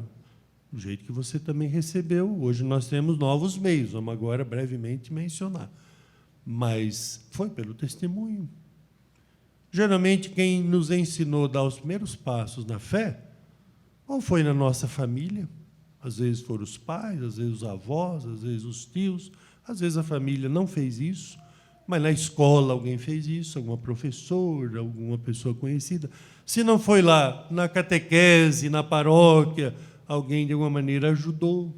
do jeito que você também recebeu. Hoje nós temos novos meios, vamos agora brevemente mencionar. Mas foi pelo testemunho. Geralmente, quem nos ensinou a dar os primeiros passos na fé, ou foi na nossa família, às vezes foram os pais, às vezes os avós, às vezes os tios, às vezes a família não fez isso, mas na escola alguém fez isso, alguma professora, alguma pessoa conhecida. Se não foi lá, na catequese, na paróquia, alguém de alguma maneira ajudou.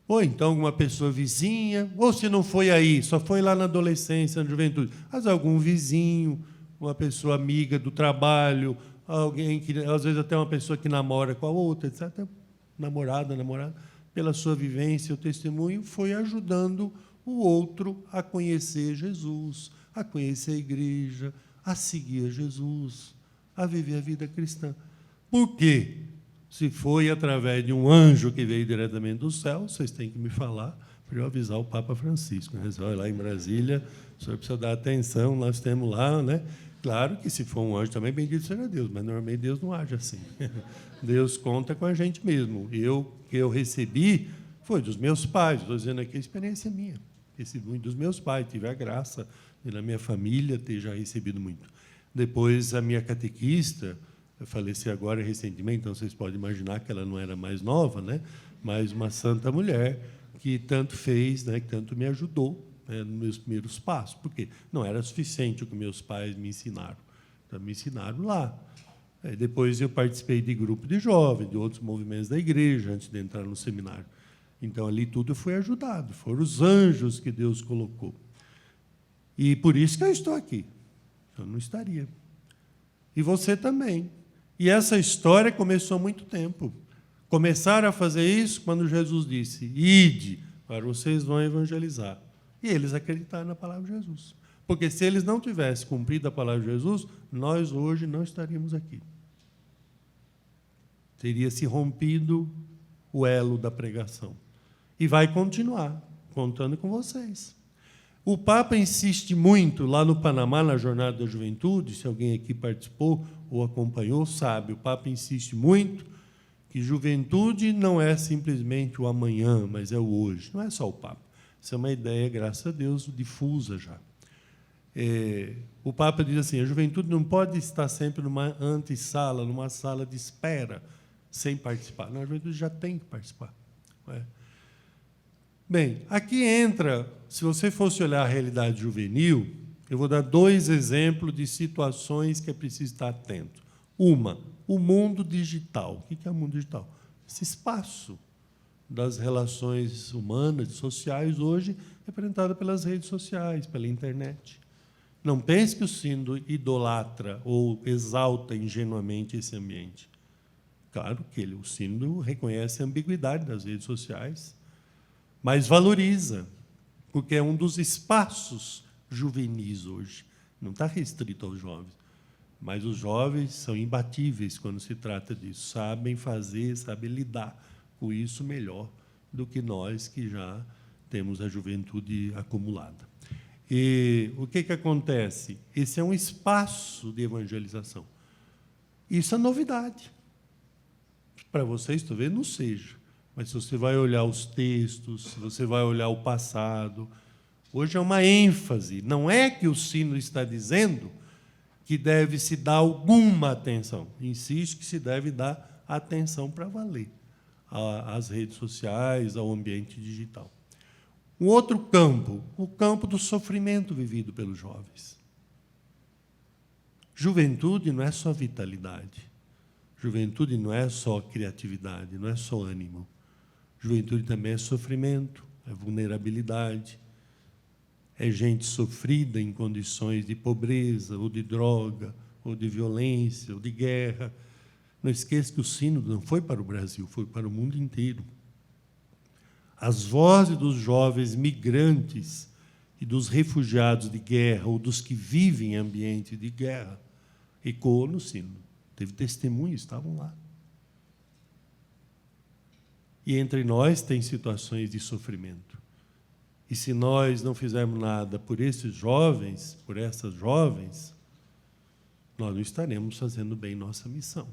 Ou então alguma pessoa vizinha, ou se não foi aí, só foi lá na adolescência, na juventude, mas algum vizinho, uma pessoa amiga do trabalho, alguém que, às vezes até uma pessoa que namora com a outra, etc. Namorada, pela sua vivência, o testemunho foi ajudando o outro a conhecer Jesus, a conhecer a igreja, a seguir a Jesus, a viver a vida cristã. Por quê? Se foi através de um anjo que veio diretamente do céu, vocês têm que me falar para eu avisar o Papa Francisco. Né? Olha, lá em Brasília, o senhor precisa dar atenção, nós temos lá, né? Claro que se for um anjo também, bendito seja Deus, mas normalmente Deus não age assim. Deus conta com a gente mesmo. Que eu recebi foi dos meus pais, estou dizendo aqui a experiência minha. Recebi muito dos meus pais, tive a graça de, na minha família, ter já recebido muito. Depois, a minha catequista, eu faleci agora recentemente, então vocês podem imaginar que ela não era mais nova, né? Mas uma santa mulher que tanto fez, né? Que tanto me ajudou, né? Nos meus primeiros passos. Por quê? Não era suficiente o que meus pais me ensinaram. Então, me ensinaram lá. Depois eu participei de grupo de jovens, de outros movimentos da igreja, antes de entrar no seminário. Então, ali tudo foi ajudado. Foram os anjos que Deus colocou. E por isso que eu estou aqui. Eu não estaria. E você também. E essa história começou há muito tempo. Começaram a fazer isso quando Jesus disse: ide, para vocês vão evangelizar. E eles acreditaram na palavra de Jesus. Porque se eles não tivessem cumprido a palavra de Jesus, nós hoje não estaríamos aqui. Teria se rompido o elo da pregação. E vai continuar, contando com vocês. O Papa insiste muito, lá no Panamá, na Jornada da Juventude, se alguém aqui participou ou acompanhou, sabe, o Papa insiste muito que juventude não é simplesmente o amanhã, mas é o hoje. Não é só o Papa. Isso é uma ideia, graças a Deus, difusa já. O Papa diz assim, a juventude não pode estar sempre numa antessala, numa sala de espera, sem participar. Não, a juventude já tem que participar. Não é? Bem, aqui entra, se você fosse olhar a realidade juvenil, eu vou dar 2 exemplos de situações que é preciso estar atento. Uma, o mundo digital. O que é o mundo digital? Esse espaço das relações humanas e sociais, hoje, representado pelas redes sociais, pela internet. Não pense que o Sínodo idolatra ou exalta ingenuamente esse ambiente. Claro que o Sínodo reconhece a ambiguidade das redes sociais, mas valoriza, porque é um dos espaços juvenis hoje. Não está restrito aos jovens, mas os jovens são imbatíveis quando se trata disso. Sabem fazer, sabem lidar com isso melhor do que nós, que já temos a juventude acumulada. E o que acontece? Esse é um espaço de evangelização. Isso é novidade. Para vocês, talvez não seja. Mas se você vai olhar os textos, se você vai olhar o passado, hoje é uma ênfase. Não é que o Sínodo está dizendo que deve se dar alguma atenção. Insiste que se deve dar atenção para valer às redes sociais, ao ambiente digital. Um outro campo, o campo do sofrimento vivido pelos jovens. Juventude não é só vitalidade. Juventude não é só criatividade, não é só ânimo. Juventude também é sofrimento, é vulnerabilidade, é gente sofrida em condições de pobreza, ou de droga, ou de violência, ou de guerra. Não esqueça que o Sínodo não foi para o Brasil, foi para o mundo inteiro. As vozes dos jovens migrantes e dos refugiados de guerra, ou dos que vivem em ambiente de guerra, ecoou no Sínodo. Teve testemunhos, estavam lá. E entre nós tem situações de sofrimento. E se nós não fizermos nada por esses jovens, por essas jovens, nós não estaremos fazendo bem nossa missão.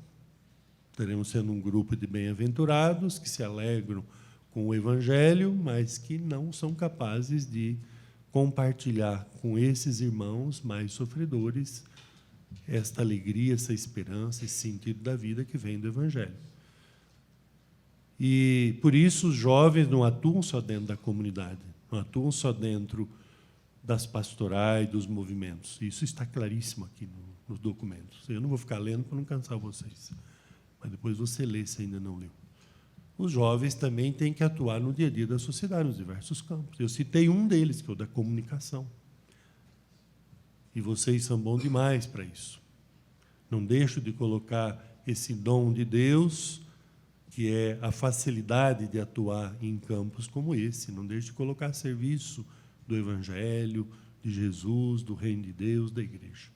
Estaremos sendo um grupo de bem-aventurados que se alegram com o Evangelho, mas que não são capazes de compartilhar com esses irmãos mais sofredores esta alegria, essa esperança, esse sentido da vida que vem do Evangelho. E, por isso, os jovens não atuam só dentro da comunidade, não atuam só dentro das pastorais, dos movimentos. Isso está claríssimo aqui nos documentos. Eu não vou ficar lendo para não cansar vocês, mas depois você lê se ainda não leu. Os jovens também têm que atuar no dia a dia da sociedade, nos diversos campos. Eu citei um deles, que é o da comunicação. E vocês são bons demais para isso. Não deixo de colocar esse dom de Deus, que é a facilidade de atuar em campos como esse. Não deixe de colocar a serviço do Evangelho, de Jesus, do Reino de Deus, da Igreja.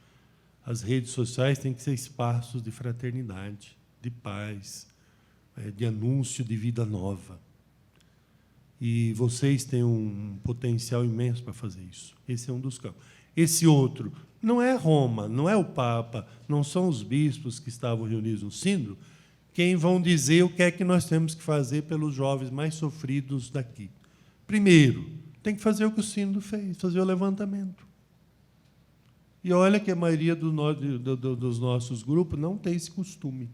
As redes sociais têm que ser espaços de fraternidade, de paz, de anúncio de vida nova. E vocês têm um potencial imenso para fazer isso. Esse é um dos campos. Esse outro não é Roma, não é o Papa, não são os bispos que estavam reunidos no Sínodo, quem vão dizer o que é que nós temos que fazer pelos jovens mais sofridos daqui. Primeiro, tem que fazer o que o Sínodo fez, fazer o levantamento. E olha que a maioria dos nossos grupos não tem esse costume.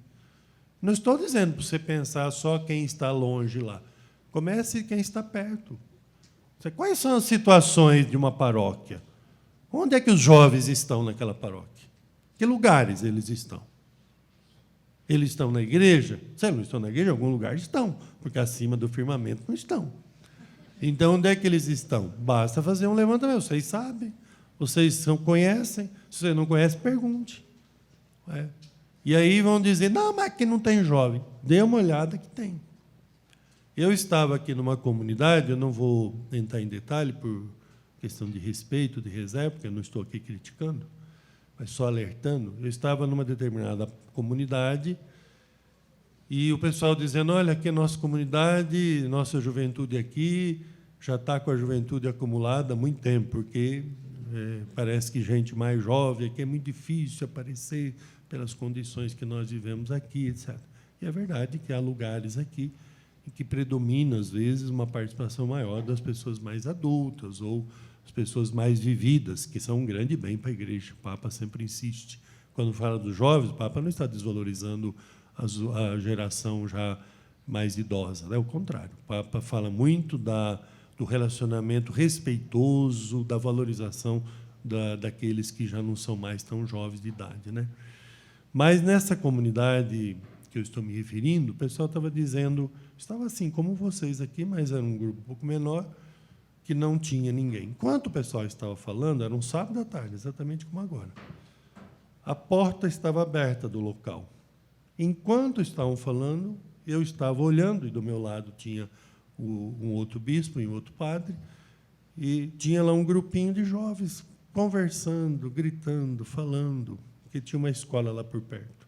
Não estou dizendo para você pensar só quem está longe lá. Comece quem está perto. Quais são as situações de uma paróquia? Onde é que os jovens estão naquela paróquia? Que lugares eles estão? Eles estão na igreja? Se eles não estão na igreja, em algum lugar estão, porque acima do firmamento não estão. Então, onde é que eles estão? Basta fazer um levantamento. Vocês sabem, vocês conhecem. Se você não conhece, pergunte. E aí vão dizer, não, mas aqui não tem jovem. Dê uma olhada que tem. Eu estava aqui numa comunidade, eu não vou entrar em detalhe por questão de respeito, de reserva, porque eu não estou aqui criticando, mas só alertando. Eu estava numa determinada comunidade e o pessoal dizendo, olha, aqui é nossa comunidade, nossa juventude aqui já está com a juventude acumulada há muito tempo, porque parece que gente mais jovem aqui é muito difícil aparecer pelas condições que nós vivemos aqui, etc. E é verdade que há lugares aqui em que predomina, às vezes, uma participação maior das pessoas mais adultas ou as pessoas mais vividas, que são um grande bem para a igreja. O Papa sempre insiste. Quando fala dos jovens, o Papa não está desvalorizando a geração já mais idosa. É o contrário. O Papa fala muito do relacionamento respeitoso, da valorização daqueles que já não são mais tão jovens de idade, né? Mas, nessa comunidade que eu estou me referindo, o pessoal estava dizendo, estava assim como vocês aqui, mas era um grupo um pouco menor, que não tinha ninguém. Enquanto o pessoal estava falando, era um sábado à tarde, exatamente como agora. A porta estava aberta do local. Enquanto estavam falando, eu estava olhando, e do meu lado tinha um outro bispo e um outro padre, e tinha lá um grupinho de jovens conversando, gritando, falando, porque tinha uma escola lá por perto.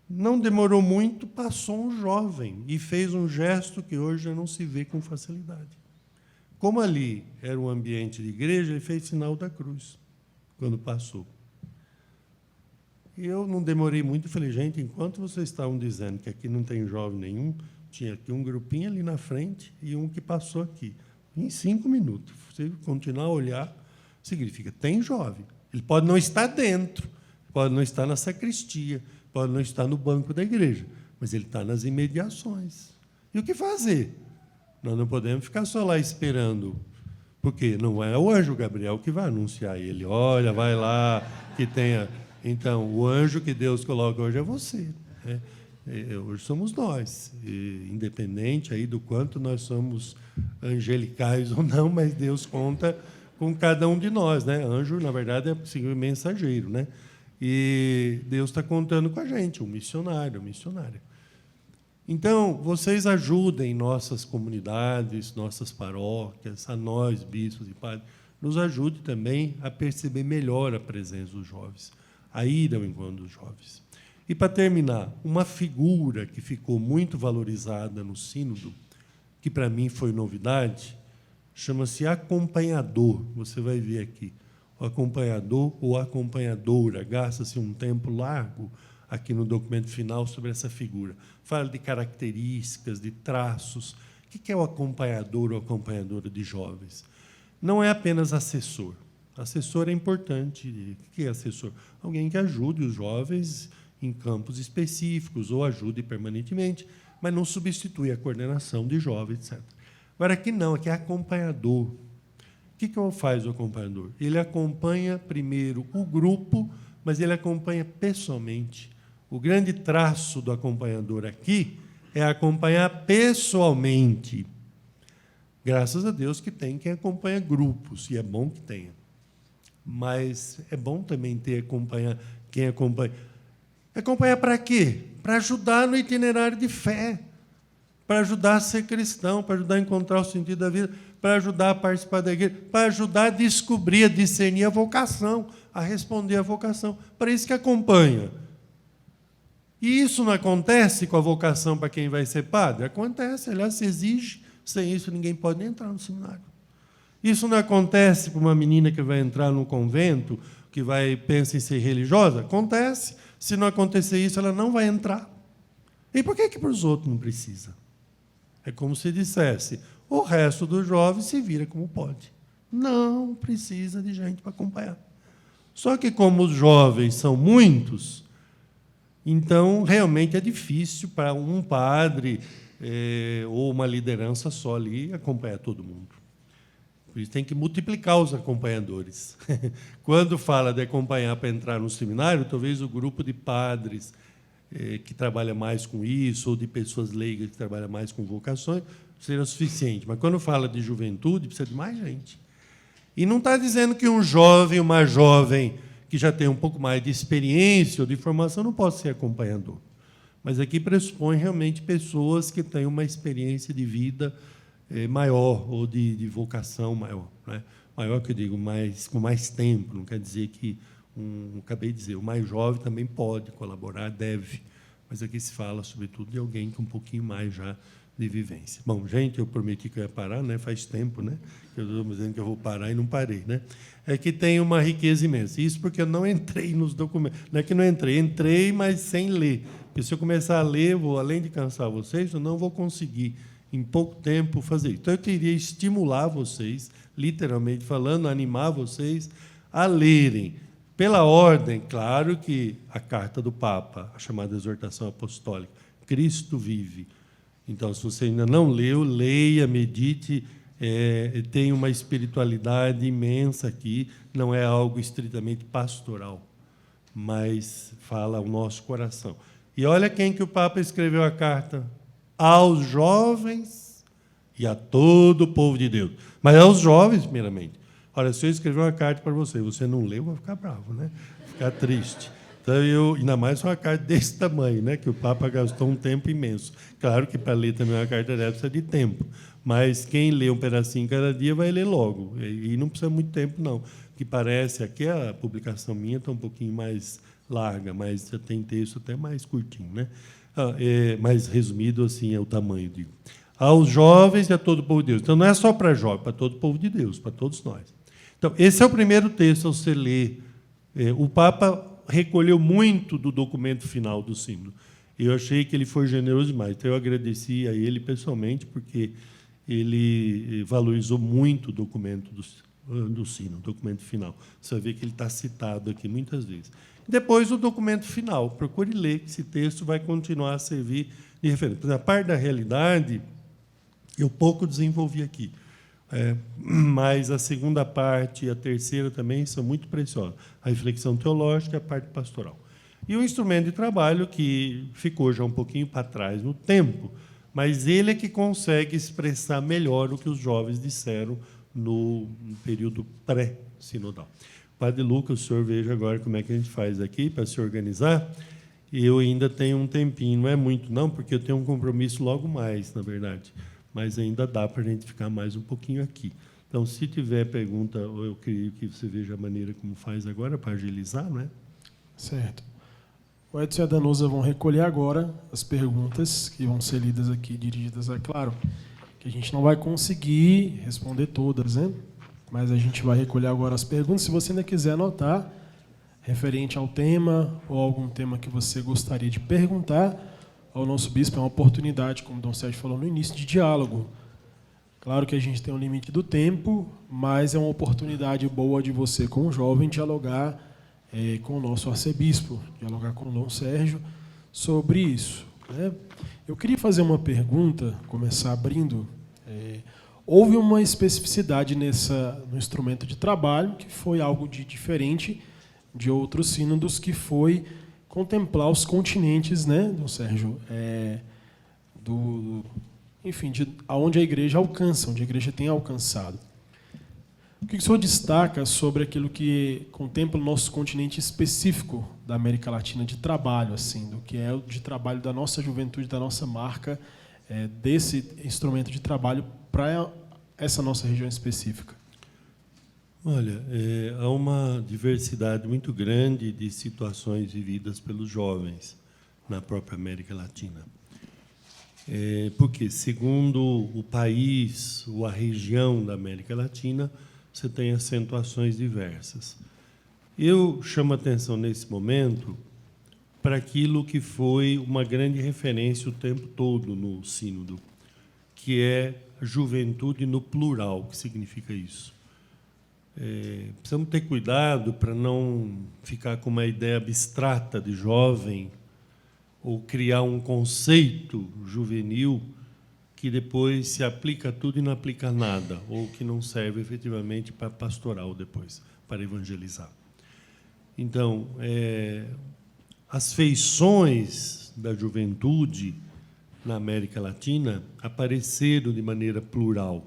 Não demorou muito, passou um jovem e fez um gesto que hoje já não se vê com facilidade. Como ali era um ambiente de igreja, ele fez sinal da cruz quando passou. E eu não demorei muito e falei, gente, enquanto vocês estavam dizendo que aqui não tem jovem nenhum, tinha aqui um grupinho ali na frente e um que passou aqui. Em 5 minutos. Você continuar a olhar, significa, tem jovem. Ele pode não estar dentro, pode não estar na sacristia, pode não estar no banco da igreja, mas ele está nas imediações. E o que fazer? Nós não podemos ficar só lá esperando, porque não é o anjo Gabriel que vai anunciar ele. Olha, vai lá, que tenha... Então, o anjo que Deus coloca hoje é você. Né? Hoje somos nós, independente aí do quanto nós somos angelicais ou não, mas Deus conta com cada um de nós. Né? Anjo, na verdade, é mensageiro, né? E Deus está contando com a gente, um missionário, uma missionária. Então, vocês ajudem nossas comunidades, nossas paróquias, a nós, bispos e padres, nos ajude também a perceber melhor a presença dos jovens, a ir ao encontro dos jovens. E, para terminar, uma figura que ficou muito valorizada no sínodo, que para mim foi novidade, chama-se acompanhador. Você vai ver aqui. O acompanhador ou acompanhadora, gasta-se um tempo largo aqui no documento final sobre essa figura. Fala de características, de traços. O que é o acompanhador ou acompanhadora de jovens? Não é apenas assessor. Assessor é importante. O que é assessor? Alguém que ajude os jovens em campos específicos ou ajude permanentemente, mas não substitui a coordenação de jovens, etc. Agora, aqui não, aqui é acompanhador. O que faz o acompanhador? Ele acompanha, primeiro, o grupo, mas ele acompanha pessoalmente. O grande traço do acompanhador aqui é acompanhar pessoalmente. Graças a Deus que tem quem acompanha grupos, e é bom que tenha. Mas é bom também ter quem acompanha. Acompanhar para quê? Para ajudar no itinerário de fé, para ajudar a ser cristão, para ajudar a encontrar o sentido da vida, para ajudar a participar da igreja, para ajudar a descobrir, a discernir a vocação, a responder à vocação. Para isso que acompanha. E isso não acontece com a vocação para quem vai ser padre? Acontece, aliás, se exige. Sem isso, ninguém pode nem entrar no seminário. Isso não acontece para uma menina que vai entrar no convento, que pensa em ser religiosa? Acontece. Se não acontecer isso, ela não vai entrar. E por que para os outros não precisa? É como se dissesse, o resto dos jovens se vira como pode. Não precisa de gente para acompanhar. Só que, como os jovens são muitos, então realmente é difícil para um padre ou uma liderança só ali acompanhar todo mundo. Por isso tem que multiplicar os acompanhadores. Quando fala de acompanhar para entrar no seminário, talvez o grupo de padres que trabalha mais com isso, ou de pessoas leigas que trabalham mais com vocações, seja suficiente. Mas quando fala de juventude, precisa de mais gente. E não está dizendo que um jovem, uma jovem que já tem um pouco mais de experiência ou de formação não pode ser acompanhador. Mas aqui pressupõe realmente pessoas que têm uma experiência de vida maior, ou de vocação maior. Né? Maior, que eu digo, com mais tempo. Não quer dizer que, acabei de dizer, o mais jovem também pode colaborar, deve. Mas aqui se fala, sobretudo, de alguém com um pouquinho mais já de vivência. Bom, gente, eu prometi que eu ia parar, né? Faz tempo, né? Eu estou dizendo que eu vou parar e não parei, né? É que tem uma riqueza imensa. Isso porque eu não entrei nos documentos. Não é que não entrei, mas sem ler. Porque se eu começar a ler, além de cansar vocês, eu não vou conseguir, em pouco tempo, fazer isso. Então, eu queria estimular vocês, literalmente falando, animar vocês a lerem. Pela ordem, claro que a carta do Papa, a chamada exortação apostólica, Cristo vive. Então, se você ainda não leu, leia, medite. Tem uma espiritualidade imensa aqui, não é algo estritamente pastoral, mas fala ao nosso coração. E olha quem que o Papa escreveu a carta: aos jovens e a todo o povo de Deus. Mas aos jovens, primeiramente. Olha, se eu escrever uma carta para você não leu, vai ficar bravo, né? Ficar triste. Então, ainda mais uma carta desse tamanho, né? Que o Papa gastou um tempo imenso. Claro que para ler também uma carta dessa precisa de tempo, mas quem lê um pedacinho cada dia vai ler logo, e não precisa muito tempo, não. Que parece, aqui a publicação minha está um pouquinho mais larga, mas já tem texto até mais curtinho, né? Mais resumido, assim, é o tamanho, digo. Aos jovens e a todo o povo de Deus. Então, não é só para jovens, para todo o povo de Deus, para todos nós. Então, esse é o primeiro texto a você ler. O Papa recolheu muito do documento final do sínodo. Eu achei que ele foi generoso demais. Então, eu agradeci a ele pessoalmente, porque ele valorizou muito o documento do sínodo, o documento final. Você vai ver que ele está citado aqui muitas vezes. Depois, o documento final. Procure ler, que esse texto vai continuar a servir de referência. A parte da realidade, eu pouco desenvolvi aqui. Mas a segunda parte e a terceira também são muito preciosas. A reflexão teológica e a parte pastoral. E o instrumento de trabalho, que ficou já um pouquinho para trás no tempo, mas ele é que consegue expressar melhor o que os jovens disseram no período pré-sinodal. Padre Lucas, o senhor veja agora como é que a gente faz aqui para se organizar. Eu ainda tenho um tempinho, não é muito não, porque eu tenho um compromisso logo mais, na verdade. Mas ainda dá para a gente ficar mais um pouquinho aqui. Então, se tiver pergunta, eu queria que você veja a maneira como faz agora, para agilizar, não é? Certo. O Edson e a Danusa vão recolher agora as perguntas que vão ser lidas aqui, dirigidas, é claro, que a gente não vai conseguir responder todas, né? Mas a gente vai recolher agora as perguntas. Se você ainda quiser anotar, referente ao tema, ou algum tema que você gostaria de perguntar ao nosso bispo, é uma oportunidade, como o Dom Sérgio falou no início, de diálogo. Claro que a gente tem um limite do tempo, mas é uma oportunidade boa de você, como jovem, dialogar com o nosso arcebispo, dialogar com o Dom Sérgio sobre isso, né? Eu queria fazer uma pergunta, começar abrindo. Houve uma especificidade no instrumento de trabalho, que foi algo de diferente de outros sínodos, que foi contemplar os continentes, né, Dom Sérgio, enfim, aonde a igreja alcança, onde a igreja tem alcançado. O que o senhor destaca sobre aquilo que contempla o nosso continente específico da América Latina de trabalho, assim, do que é o de trabalho da nossa juventude, da nossa marca, desse instrumento de trabalho para essa nossa região específica? Olha, há uma diversidade muito grande de situações vividas pelos jovens na própria América Latina. Porque, segundo o país ou a região da América Latina, você tem acentuações diversas. Eu chamo a atenção, nesse momento, para aquilo que foi uma grande referência o tempo todo no sínodo, que é juventude no plural. O que significa isso? precisamos ter cuidado para não ficar com uma ideia abstrata de jovem ou criar um conceito juvenil que depois se aplica a tudo e não aplica a nada, ou que não serve efetivamente para pastoral depois, para evangelizar. Então, as feições da juventude na América Latina apareceram de maneira plural.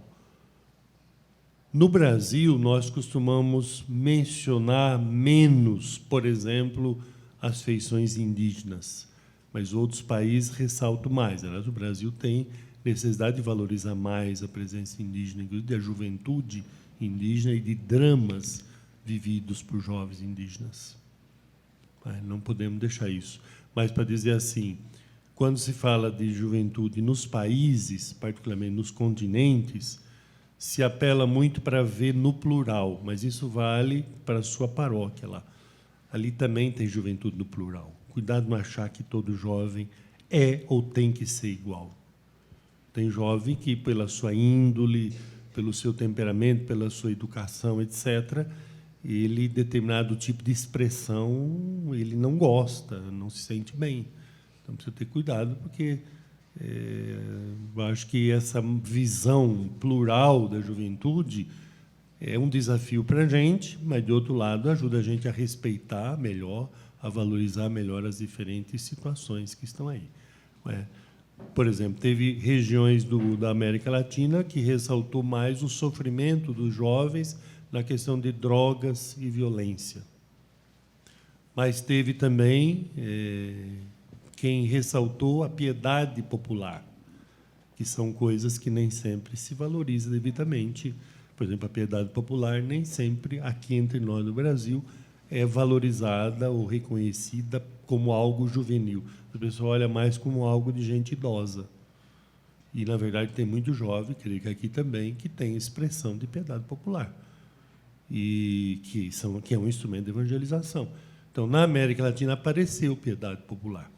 No Brasil, nós costumamos mencionar menos, por exemplo, as feições indígenas, mas outros países ressaltam mais. Aliás, o Brasil tem necessidade de valorizar mais a presença indígena, inclusive da juventude indígena e de dramas vividos por jovens indígenas. Não podemos deixar isso. Mas, para dizer assim, quando se fala de juventude nos países, particularmente nos continentes, se apela muito para ver no plural, mas isso vale para a sua paróquia lá. Ali também tem juventude no plural. Cuidado de não achar que todo jovem é ou tem que ser igual. Tem jovem que, pela sua índole, pelo seu temperamento, pela sua educação, etc., ele, determinado tipo de expressão, ele não gosta, não se sente bem. Então, precisa ter cuidado, porque eu acho que essa visão plural da juventude é um desafio para a gente, mas, de outro lado, ajuda a gente a respeitar melhor, a valorizar melhor as diferentes situações que estão aí. Por exemplo, teve regiões da América Latina que ressaltou mais o sofrimento dos jovens na questão de drogas e violência. Mas teve também quem ressaltou a piedade popular, que são coisas que nem sempre se valorizam devidamente. Por exemplo, a piedade popular nem sempre, aqui entre nós no Brasil, é valorizada ou reconhecida como algo juvenil. A pessoa olha mais como algo de gente idosa. E, na verdade, tem muito jovem, creio que aqui também, que tem expressão de piedade popular, e que é um instrumento de evangelização. Então, na América Latina apareceu piedade popular.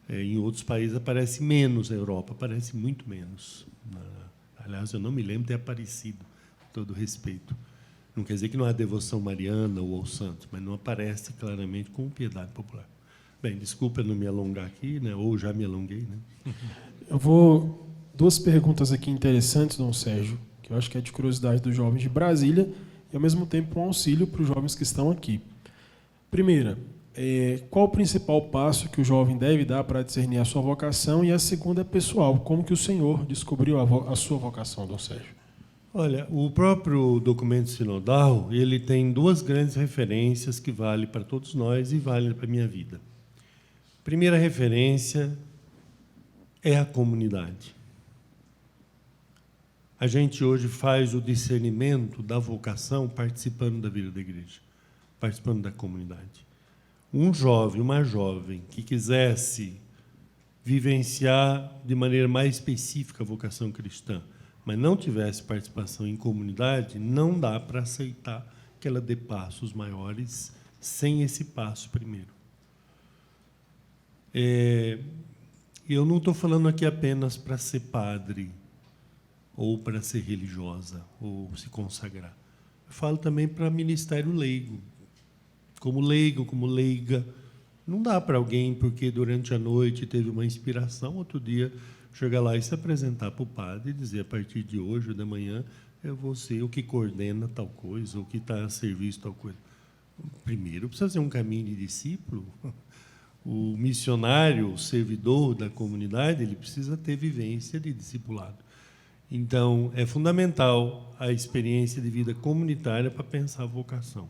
Em outros países aparece menos, na Europa aparece muito menos. Aliás, eu não me lembro de ter aparecido, com todo respeito. Não quer dizer que não há devoção mariana ou ao santo, mas não aparece claramente como piedade popular. Bem, desculpa não me alongar aqui, né? Ou já me alonguei, né? Duas perguntas aqui interessantes, Dom Sérgio, que eu acho que é de curiosidade dos jovens de Brasília e, ao mesmo tempo, um auxílio para os jovens que estão aqui. Primeira, qual o principal passo que o jovem deve dar para discernir a sua vocação? E a segunda é pessoal, como que o senhor descobriu a sua vocação, Dom Sérgio? Olha, o próprio documento sinodal, ele tem duas grandes referências que valem para todos nós e valem para a minha vida. Primeira referência é a comunidade. A gente hoje faz o discernimento da vocação participando da vida da igreja, participando da comunidade. Um jovem, uma jovem que quisesse vivenciar de maneira mais específica a vocação cristã, mas não tivesse participação em comunidade, não dá para aceitar que ela dê passos maiores sem esse passo primeiro. Eu não estou falando aqui apenas para ser padre, ou para ser religiosa, ou se consagrar. Eu falo também para ministério leigo, como leiga. Não dá para alguém, porque durante a noite teve uma inspiração, outro dia chegar lá e se apresentar para o padre e dizer, a partir de hoje ou da manhã, eu vou ser o que coordena tal coisa, ou que está a serviço tal coisa. Primeiro, precisa ser um caminho de discípulo. O missionário, o servidor da comunidade, ele precisa ter vivência de discipulado. Então, é fundamental a experiência de vida comunitária para pensar a vocação,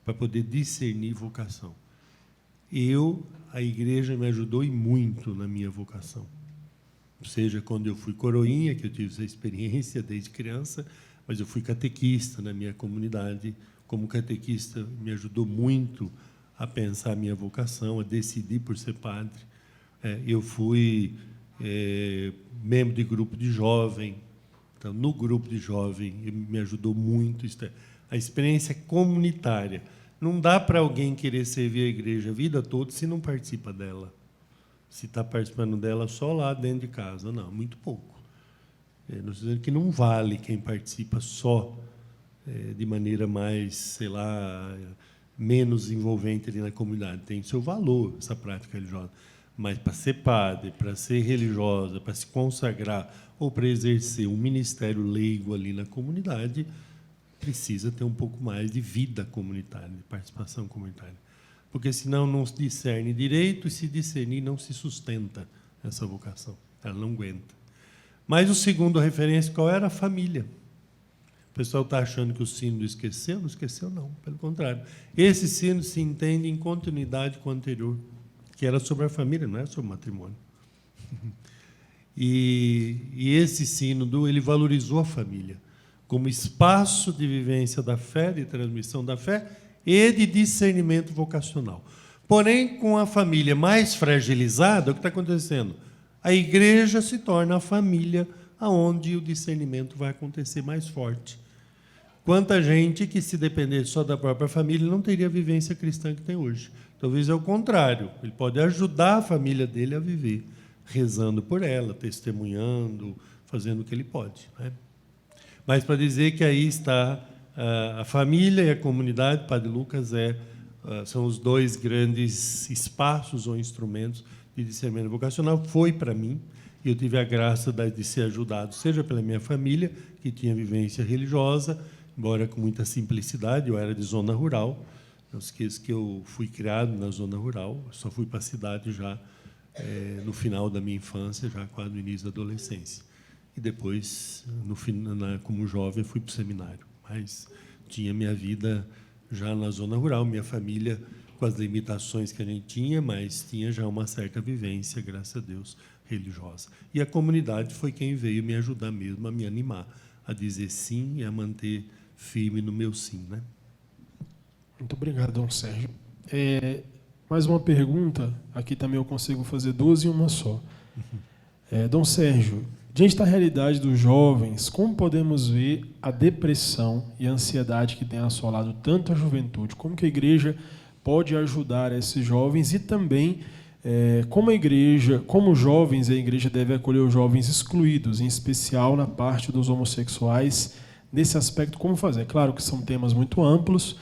para poder discernir vocação. A igreja me ajudou e muito na minha vocação. Seja quando eu fui coroinha, que eu tive essa experiência desde criança, mas eu fui catequista na minha comunidade. Como catequista, me ajudou muito a pensar a minha vocação, a decidir por ser padre. Eu fui membro de grupo de jovem. Então, no grupo de jovem, me ajudou muito. A experiência comunitária. Não dá para alguém querer servir a igreja a vida toda se não participa dela. Se está participando dela só lá dentro de casa. Não, muito pouco. Nós estamos dizendo que não vale quem participa só de maneira mais, sei lá, menos envolvente ali na comunidade. Tem seu valor, essa prática religiosa. Mas para ser padre, para ser religiosa, para se consagrar ou para exercer um ministério leigo ali na comunidade, precisa ter um pouco mais de vida comunitária, de participação comunitária. Porque senão não se discerne direito, e se discernir não se sustenta essa vocação. Ela não aguenta. Mas o segundo referência, qual era? A família. O pessoal está achando que o sino esqueceu? Não esqueceu, não. Pelo contrário. Esse sino se entende em continuidade com o anterior, que era sobre a família, não é sobre o matrimônio. E esse sínodo, ele valorizou a família como espaço de vivência da fé, de transmissão da fé e de discernimento vocacional. Porém, com a família mais fragilizada, o que está acontecendo? A igreja se torna a família onde o discernimento vai acontecer mais forte. Quanta gente que, se dependesse só da própria família, não teria a vivência cristã que tem hoje. Talvez é o contrário. Ele pode ajudar a família dele a viver, rezando por ela, testemunhando, fazendo o que ele pode, né? Mas para dizer que aí está a família e a comunidade, Padre Lucas, são os dois grandes espaços ou instrumentos de discernimento vocacional. Foi para mim, e eu tive a graça de ser ajudado, seja pela minha família, que tinha vivência religiosa, embora com muita simplicidade. Eu era de zona rural, não esqueça que eu fui criado na zona rural, só fui para a cidade já no final da minha infância, já quase no início da adolescência. E depois, como jovem, fui para o seminário. Mas tinha minha vida já na zona rural, minha família com as limitações que a gente tinha, mas tinha já uma certa vivência, graças a Deus, religiosa. E a comunidade foi quem veio me ajudar mesmo, a me animar, a dizer sim e a manter firme no meu sim, né? Muito obrigado, Dom Sérgio. Mais uma pergunta, aqui também eu consigo fazer duas em uma só. Dom Sérgio, diante da realidade dos jovens, como podemos ver a depressão e a ansiedade que tem assolado tanto a juventude? Como que a igreja pode ajudar esses jovens? E também, como jovens, a igreja deve acolher os jovens excluídos, em especial na parte dos homossexuais, nesse aspecto, como fazer? Claro que são temas muito amplos,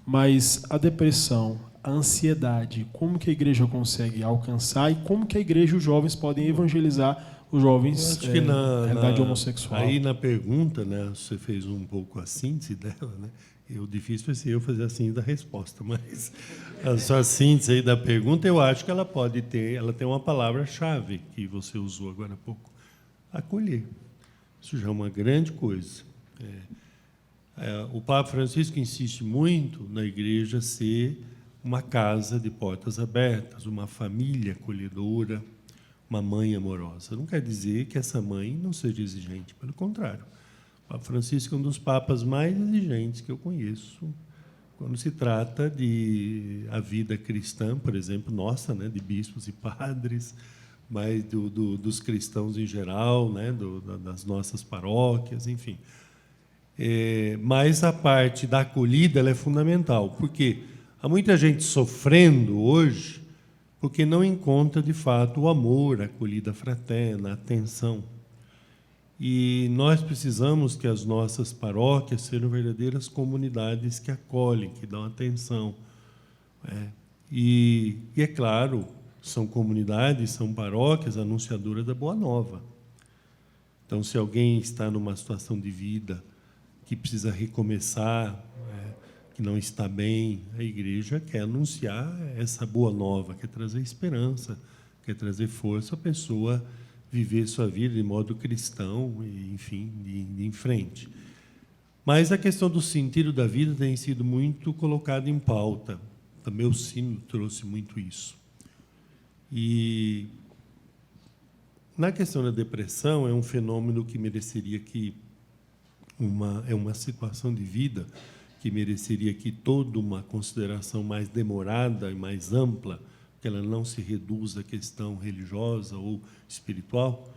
mas a depressão, a ansiedade, como que a igreja consegue alcançar e como que a igreja e os jovens podem evangelizar os jovens na realidade homossexual? Aí na pergunta, né, você fez um pouco a síntese dela, né? O difícil vai ser eu fazer a síntese da resposta, mas a sua síntese aí da pergunta, eu acho que ela tem uma palavra-chave que você usou agora há pouco: acolher. Isso já é uma grande coisa. O Papa Francisco insiste muito na igreja ser uma casa de portas abertas, uma família acolhedora, uma mãe amorosa. Não quer dizer que essa mãe não seja exigente, pelo contrário. O Papa Francisco é um dos papas mais exigentes que eu conheço quando se trata de a vida cristã, por exemplo, nossa, né, de bispos e padres, mas dos cristãos em geral, né, das nossas paróquias, enfim. Mas a parte da acolhida ela é fundamental, porque há muita gente sofrendo hoje porque não encontra, de fato, o amor, a acolhida fraterna, a atenção. E nós precisamos que as nossas paróquias sejam verdadeiras comunidades que acolhem, que dão atenção. E é claro, são comunidades, são paróquias anunciadoras da Boa Nova. Então, se alguém está numa situação de vida que precisa recomeçar, que não está bem, a igreja quer anunciar essa boa nova, quer trazer esperança, quer trazer força à pessoa viver sua vida de modo cristão e, enfim, de ir em frente. Mas a questão do sentido da vida tem sido muito colocada em pauta. Também o sino trouxe muito isso. E na questão da depressão, é um fenômeno que mereceria que uma situação de vida que mereceria aqui toda uma consideração mais demorada e mais ampla, que ela não se reduz à questão religiosa ou espiritual,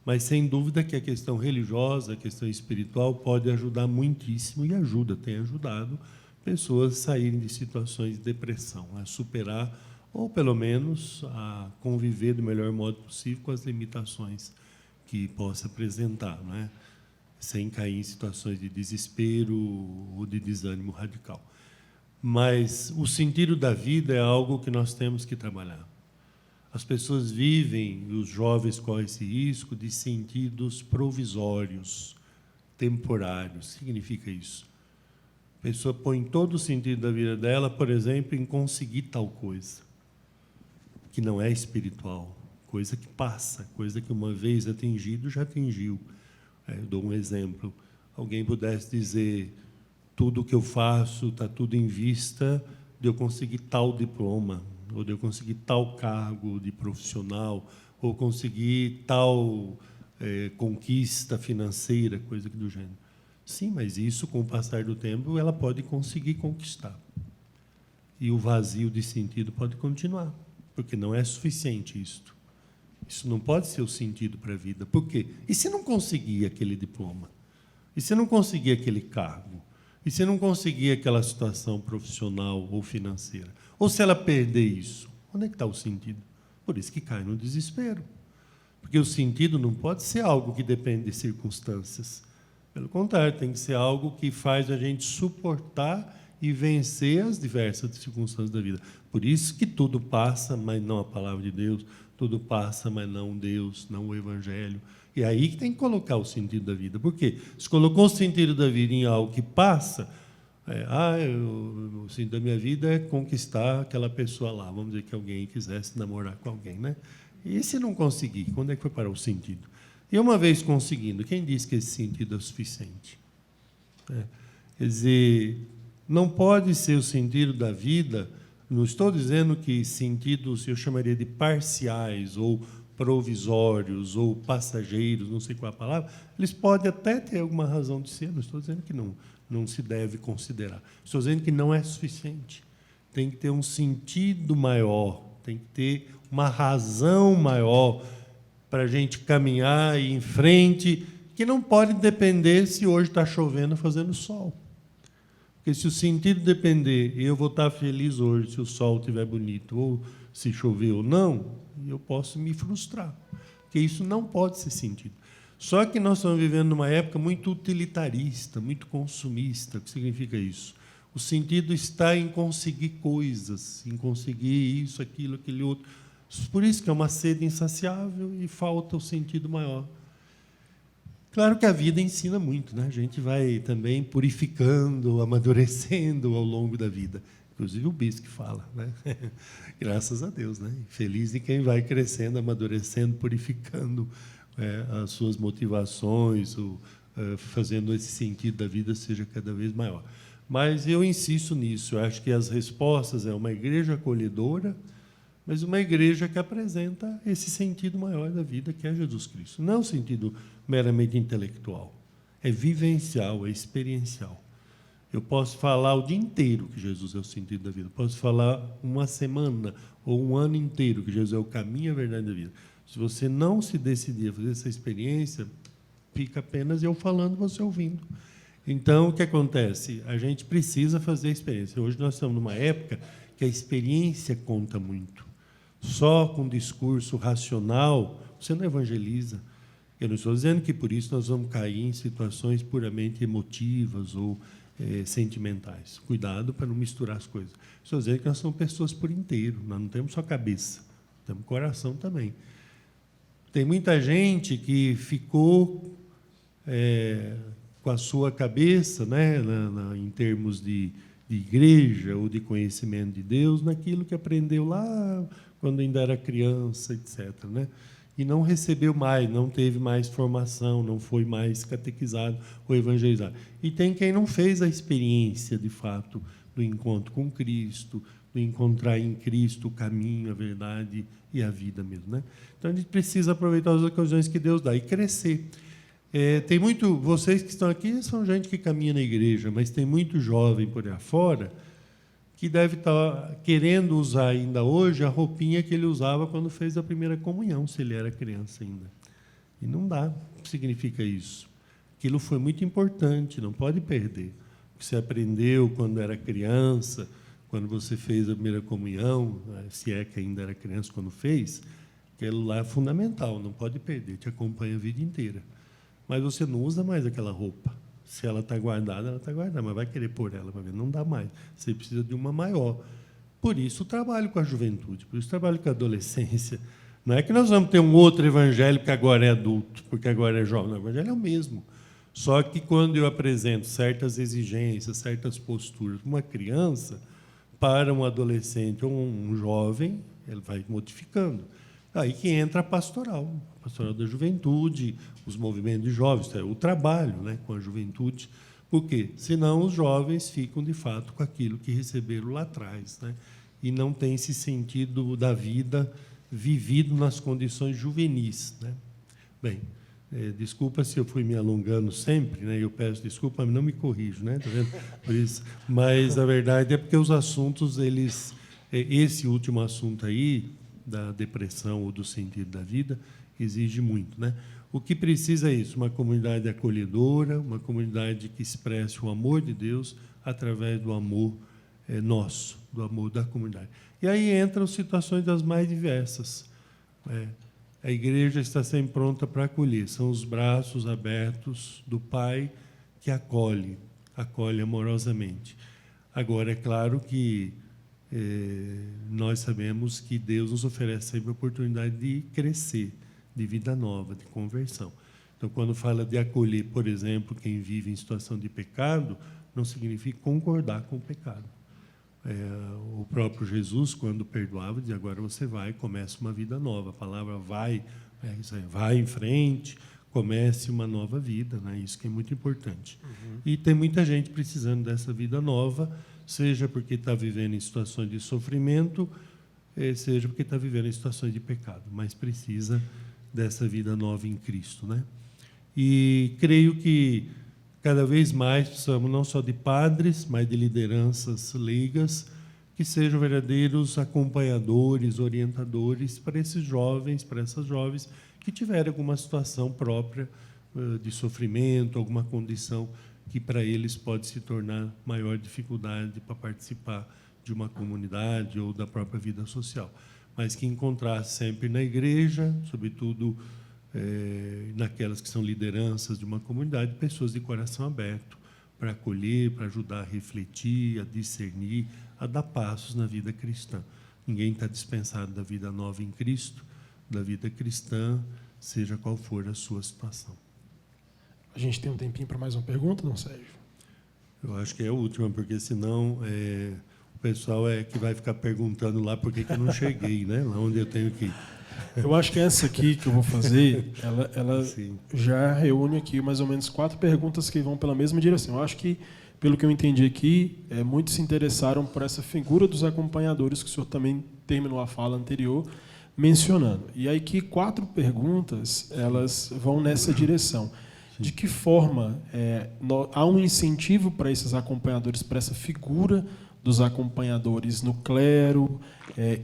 mas sem dúvida que a questão religiosa, a questão espiritual pode ajudar muitíssimo e tem ajudado pessoas a saírem de situações de depressão, a superar ou pelo menos a conviver do melhor modo possível com as limitações que possa apresentar, não é? sem cair em situações de desespero ou de desânimo radical. Mas o sentido da vida é algo que nós temos que trabalhar. As pessoas vivem, e os jovens correm esse risco de sentidos provisórios, temporários. Significa isso. A pessoa põe todo o sentido da vida dela, por exemplo, em conseguir tal coisa, que não é espiritual, coisa que passa, coisa que uma vez atingido, já atingiu. Eu dou um exemplo. Alguém pudesse dizer, tudo que eu faço está tudo em vista de eu conseguir tal diploma, ou de eu conseguir tal cargo de profissional, ou conseguir tal conquista financeira, coisa do gênero. Sim, mas isso, com o passar do tempo, ela pode conseguir conquistar. E o vazio de sentido pode continuar, porque não é suficiente isto. Isso não pode ser o sentido para a vida. Por quê? E se não conseguir aquele diploma? E se não conseguir aquele cargo? E se não conseguir aquela situação profissional ou financeira? Ou se ela perder isso? Onde é que está o sentido? Por isso que cai no desespero. Porque o sentido não pode ser algo que depende de circunstâncias. Pelo contrário, tem que ser algo que faz a gente suportar e vencer as diversas circunstâncias da vida. Por isso que tudo passa, mas não a palavra de Deus. Tudo passa, mas não Deus, não o Evangelho. E é aí que tem que colocar o sentido da vida. Por quê? Se colocou o sentido da vida em algo que passa, o sentido da minha vida é conquistar aquela pessoa lá. Vamos dizer que alguém quisesse namorar com alguém, né? E se não conseguir, quando é que foi parar o sentido? E uma vez conseguindo, quem diz que esse sentido é o suficiente? Quer dizer, não pode ser o sentido da vida. Não estou dizendo que sentidos eu chamaria de parciais, ou provisórios, ou passageiros, não sei qual é a palavra, eles podem até ter alguma razão de ser, não estou dizendo que não se deve considerar. Estou dizendo que não é suficiente. Tem que ter um sentido maior, tem que ter uma razão maior para a gente caminhar e ir em frente, que não pode depender se hoje está chovendo ou fazendo sol. Porque se o sentido depender, eu vou estar feliz hoje se o sol estiver bonito, ou se chover ou não, eu posso me frustrar. Porque isso não pode ser sentido. Só que nós estamos vivendo numa época muito utilitarista, muito consumista. O que significa isso? O sentido está em conseguir coisas, em conseguir isso, aquilo, aquele outro. Por isso que é uma sede insaciável e falta o sentido maior. Claro que a vida ensina muito, né? A gente vai também purificando, amadurecendo ao longo da vida. Inclusive o bispo que fala, né? Graças a Deus, né? Feliz de quem vai crescendo, amadurecendo, purificando as suas motivações, fazendo esse sentido da vida seja cada vez maior. Mas eu insisto nisso. Eu acho que as respostas é uma igreja acolhedora, mas uma igreja que apresenta esse sentido maior da vida, que é Jesus Cristo. Não é um sentido meramente intelectual, é vivencial, é experiencial. Eu posso falar o dia inteiro que Jesus é o sentido da vida, posso falar uma semana ou um ano inteiro que Jesus é o caminho e a verdade da vida. Se você não se decidir a fazer essa experiência, fica apenas eu falando, você ouvindo. Então, o que acontece? A gente precisa fazer a experiência. Hoje nós estamos numa época que a experiência conta muito. Só com discurso racional, você não evangeliza. Eu não estou dizendo que, por isso, nós vamos cair em situações puramente emotivas ou sentimentais. Cuidado para não misturar as coisas. Estou dizendo que nós somos pessoas por inteiro. Nós não temos só cabeça, temos coração também. Tem muita gente que ficou com a sua cabeça, né, em termos de igreja ou de conhecimento de Deus, naquilo que aprendeu lá quando ainda era criança, etc., né? E não recebeu mais, não teve mais formação, não foi mais catequizado ou evangelizado. E tem quem não fez a experiência, de fato, do encontro com Cristo, do encontrar em Cristo o caminho, a verdade e a vida mesmo, né? Então, a gente precisa aproveitar as ocasiões que Deus dá e crescer. Tem muito, vocês que estão aqui são gente que caminha na igreja, mas tem muito jovem por aí afora que deve estar querendo usar ainda hoje a roupinha que ele usava quando fez a primeira comunhão, se ele era criança ainda. E não dá. O que significa isso? Aquilo foi muito importante, não pode perder. O que você aprendeu quando era criança, quando você fez a primeira comunhão, se é que ainda era criança quando fez, aquilo lá é fundamental, não pode perder, te acompanha a vida inteira. mas você não usa mais aquela roupa. Se ela está guardada, ela está guardada, mas vai querer pôr ela para ver, não dá mais. Você precisa de uma maior. Por isso o trabalho com a juventude, por isso o trabalho com a adolescência. Não é que nós vamos ter um outro evangelho que agora é adulto, porque agora é jovem. O evangelho é o mesmo. Só que quando eu apresento certas exigências, certas posturas para uma criança, para um adolescente ou um jovem, ele vai modificando. Aí que entra a pastoral da juventude, os movimentos de jovens, o trabalho, né, com a juventude. Por quê? Senão os jovens ficam, de fato, com aquilo que receberam lá atrás, né, e não tem esse sentido da vida vivido nas condições juvenis, né? Bem, desculpa se eu fui me alongando sempre, né? Eu peço desculpa, mas não me corrijo, né? Tá vendo? Por isso, mas a verdade é porque os assuntos, esse último assunto aí da depressão ou do sentido da vida exige muito, né? O que precisa é isso, uma comunidade acolhedora, uma comunidade que expresse o amor de Deus através do amor nosso, do amor da comunidade. E aí entram situações das mais diversas. A igreja está sempre pronta para acolher. São os braços abertos do Pai que acolhe amorosamente. Agora, é claro que nós sabemos que Deus nos oferece sempre a oportunidade de crescer, de vida nova, de conversão. Então, quando fala de acolher, por exemplo, quem vive em situação de pecado, não significa concordar com o pecado. O próprio Jesus, quando perdoava, dizia: agora você vai, começa uma vida nova. A palavra vai, vai em frente, comece uma nova vida, né? Isso que é muito importante. E tem muita gente precisando dessa vida nova, seja porque está vivendo em situações de sofrimento, seja porque está vivendo em situações de pecado, mas precisa dessa vida nova em Cristo, né? E creio que cada vez mais precisamos não só de padres, mas de lideranças leigas, que sejam verdadeiros acompanhadores, orientadores para esses jovens, para essas jovens que tiverem alguma situação própria de sofrimento, alguma condição que para eles pode se tornar maior dificuldade para participar de uma comunidade ou da própria vida social, mas que encontrasse sempre na igreja, sobretudo naquelas que são lideranças de uma comunidade, pessoas de coração aberto para acolher, para ajudar a refletir, a discernir, a dar passos na vida cristã. Ninguém está dispensado da vida nova em Cristo, da vida cristã, seja qual for a sua situação. A gente tem um tempinho para mais uma pergunta, não, Sérgio? Eu acho que é a última, porque senão o pessoal que vai ficar perguntando lá por que eu não cheguei, né? Lá onde eu tenho que ir. Eu acho que essa aqui que eu vou fazer, ela já reúne aqui mais ou menos 4 perguntas que vão pela mesma direção. Eu acho que, pelo que eu entendi aqui, muitos se interessaram por essa figura dos acompanhadores, que o senhor também terminou a fala anterior mencionando. E aí que 4 perguntas, elas vão nessa direção. De que forma há um incentivo para esses acompanhadores, para essa figura dos acompanhadores no clero,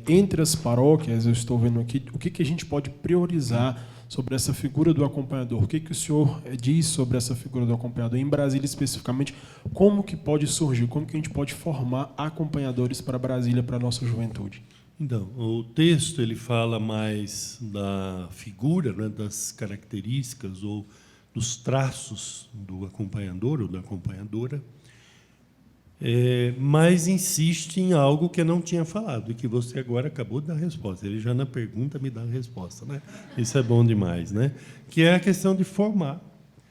entre as paróquias? Eu estou vendo aqui, o que a gente pode priorizar sobre essa figura do acompanhador? O que o senhor diz sobre essa figura do acompanhador? Em Brasília, especificamente, como que pode surgir? Como que a gente pode formar acompanhadores para Brasília, para a nossa juventude? Então, o texto ele fala mais da figura, né, das características ou dos traços do acompanhador ou da acompanhadora, mas insiste em algo que eu não tinha falado e que você agora acabou de dar a resposta. Ele já na pergunta me dá a resposta, né? Isso é bom demais, né? Que é a questão de formar.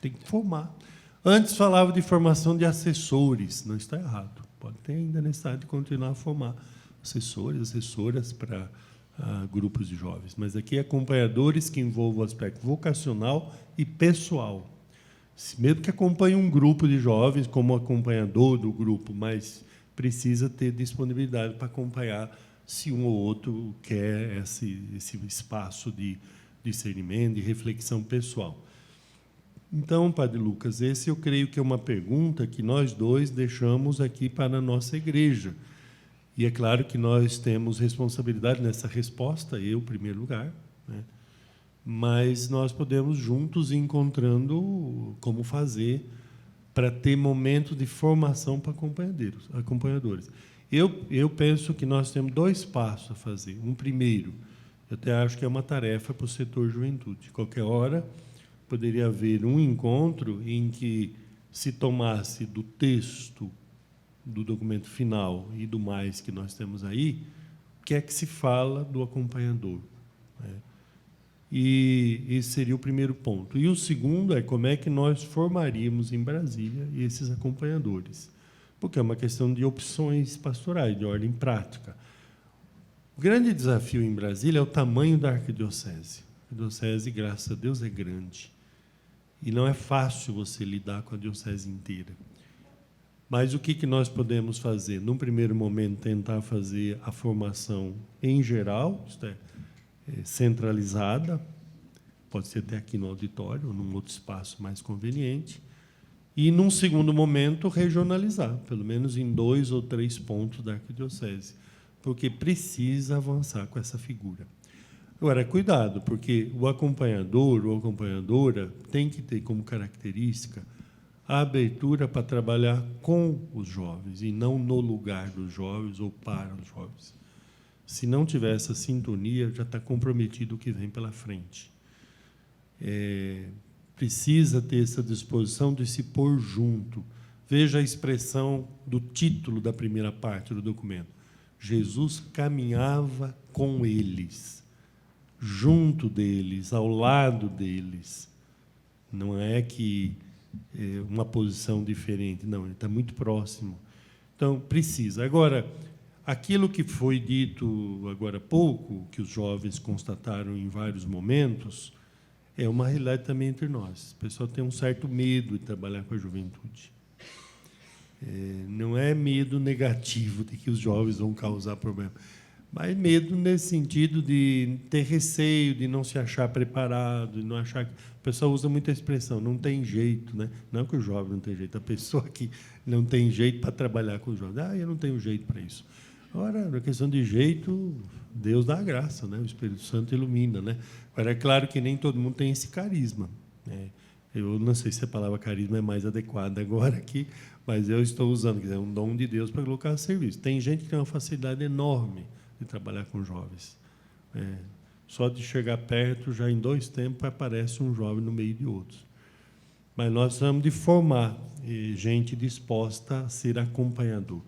Tem que formar. Antes falava de formação de assessores, não está errado. Pode ter ainda necessidade de continuar a formar assessores, assessoras para grupos de jovens, mas aqui acompanhadores que envolvam o aspecto vocacional e pessoal. Mesmo que acompanhe um grupo de jovens como acompanhador do grupo, mas precisa ter disponibilidade para acompanhar se um ou outro quer esse espaço de discernimento, de reflexão pessoal. Então, Padre Lucas, esse eu creio que é uma pergunta que nós dois deixamos aqui para a nossa igreja. E é claro que nós temos responsabilidade nessa resposta, eu, em primeiro lugar, né? Mas nós podemos juntos ir encontrando como fazer para ter momentos de formação para acompanhadores. Eu penso que nós temos 2 passos a fazer. Um primeiro, eu até acho que é uma tarefa para o setor juventude. Qualquer hora, poderia haver um encontro em que se tomasse do texto do documento final e do mais que nós temos aí, o que é que se fala do acompanhador, né? E esse seria o primeiro ponto. E o segundo é como é que nós formaríamos em Brasília esses acompanhadores, porque é uma questão de opções pastorais, de ordem prática. O grande desafio em Brasília é o tamanho da arquidiocese. A arquidiocese, graças a Deus, é grande. E não é fácil você lidar com a diocese inteira. Mas o que nós podemos fazer? Num primeiro momento, tentar fazer a formação em geral, isto é, centralizada, pode ser até aqui no auditório, ou num outro espaço mais conveniente, e, num segundo momento, regionalizar, pelo menos em 2 ou 3 pontos da arquidiocese, porque precisa avançar com essa figura. Agora, cuidado, porque o acompanhador ou acompanhadora tem que ter como característica a abertura para trabalhar com os jovens e não no lugar dos jovens ou para os jovens. Se não tiver essa sintonia, já está comprometido o que vem pela frente. Precisa ter essa disposição de se pôr junto. Veja a expressão do título da primeira parte do documento. Jesus caminhava com eles, junto deles, ao lado deles. Não é que uma posição diferente, não, ele está muito próximo. Então, precisa. Agora, aquilo que foi dito agora há pouco, que os jovens constataram em vários momentos, é uma realidade também entre nós. O pessoal tem um certo medo de trabalhar com a juventude. Não é medo negativo de que os jovens vão causar problema, mas medo nesse sentido de ter receio, de não se achar preparado, de não achar que... O pessoal usa muita expressão, não tem jeito, né? Não que o jovem não tem jeito, a pessoa que não tem jeito para trabalhar com os jovens. Eu não tenho jeito para isso. Ora, na questão de jeito, Deus dá a graça, né? O Espírito Santo ilumina, né? Agora, é claro que nem todo mundo tem esse carisma, né? Eu não sei se a palavra carisma é mais adequada agora aqui, mas eu estou usando, que é um dom de Deus para colocar a serviço. Tem gente que tem uma facilidade enorme de trabalhar com jovens. Só de chegar perto, já em 2 tempos, aparece um jovem no meio de outros. Mas nós precisamos de formar gente disposta a ser acompanhador.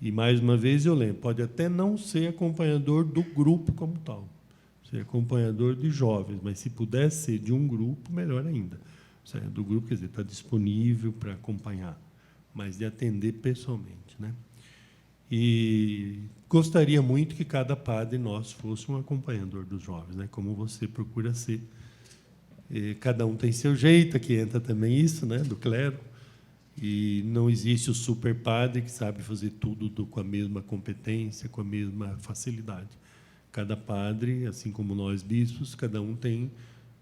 E, mais uma vez, eu lembro, pode até não ser acompanhador do grupo como tal, ser acompanhador de jovens, mas se puder ser de um grupo, melhor ainda. Do grupo, quer dizer, está disponível para acompanhar, mas de atender pessoalmente, né? E gostaria muito que cada padre nosso fosse um acompanhador dos jovens, né? Como você procura ser. Cada um tem seu jeito, aqui entra também isso, né? Do clero. E não existe o super padre que sabe fazer tudo com a mesma competência, com a mesma facilidade. Cada padre, assim como nós bispos, cada um tem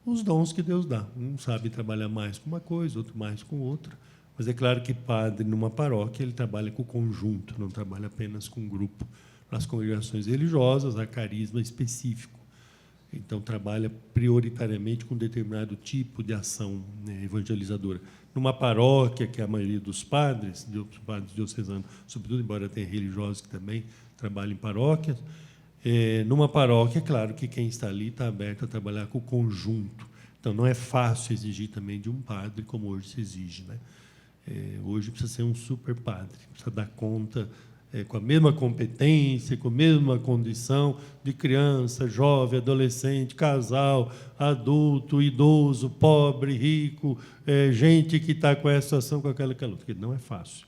os dons que Deus dá. Um sabe trabalhar mais com uma coisa, outro mais com outra. Mas é claro que padre, numa paróquia, ele trabalha com o conjunto, não trabalha apenas com o grupo. Nas congregações religiosas, há carisma específico. Então, trabalha prioritariamente com determinado tipo de ação, né, evangelizadora. Numa paróquia, que é a maioria dos padres diocesanos, sobretudo, embora tenha religiosos que também trabalham em paróquias, numa paróquia, é claro que quem está ali está aberto a trabalhar com o conjunto. Então, não é fácil exigir também de um padre, como hoje se exige, né? Hoje precisa ser um super padre, precisa dar conta com a mesma competência, com a mesma condição de criança, jovem, adolescente, casal, adulto, idoso, pobre, rico, gente que está com essa situação, com aquela outra, porque não é fácil.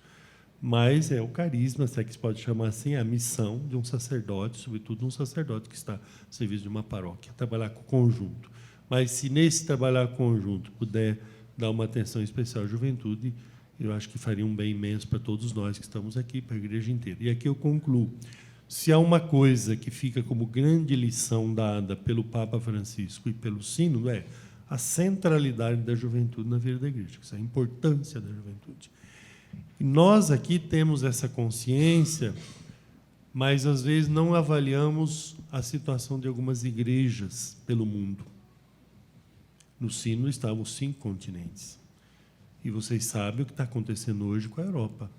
Mas é o carisma, se é que se pode chamar assim, a missão de um sacerdote, sobretudo um sacerdote que está a serviço de uma paróquia, trabalhar com o conjunto. Mas se nesse trabalhar conjunto puder dar uma atenção especial à juventude, eu acho que faria um bem imenso para todos nós que estamos aqui, para a igreja inteira. E aqui eu concluo. Se há uma coisa que fica como grande lição dada pelo Papa Francisco e pelo Sínodo, é a centralidade da juventude na vida da igreja, a importância da juventude. E nós aqui temos essa consciência, mas às vezes não avaliamos a situação de algumas igrejas pelo mundo. No Sínodo estavam os 5 continentes. E vocês sabem o que está acontecendo hoje com a Europa.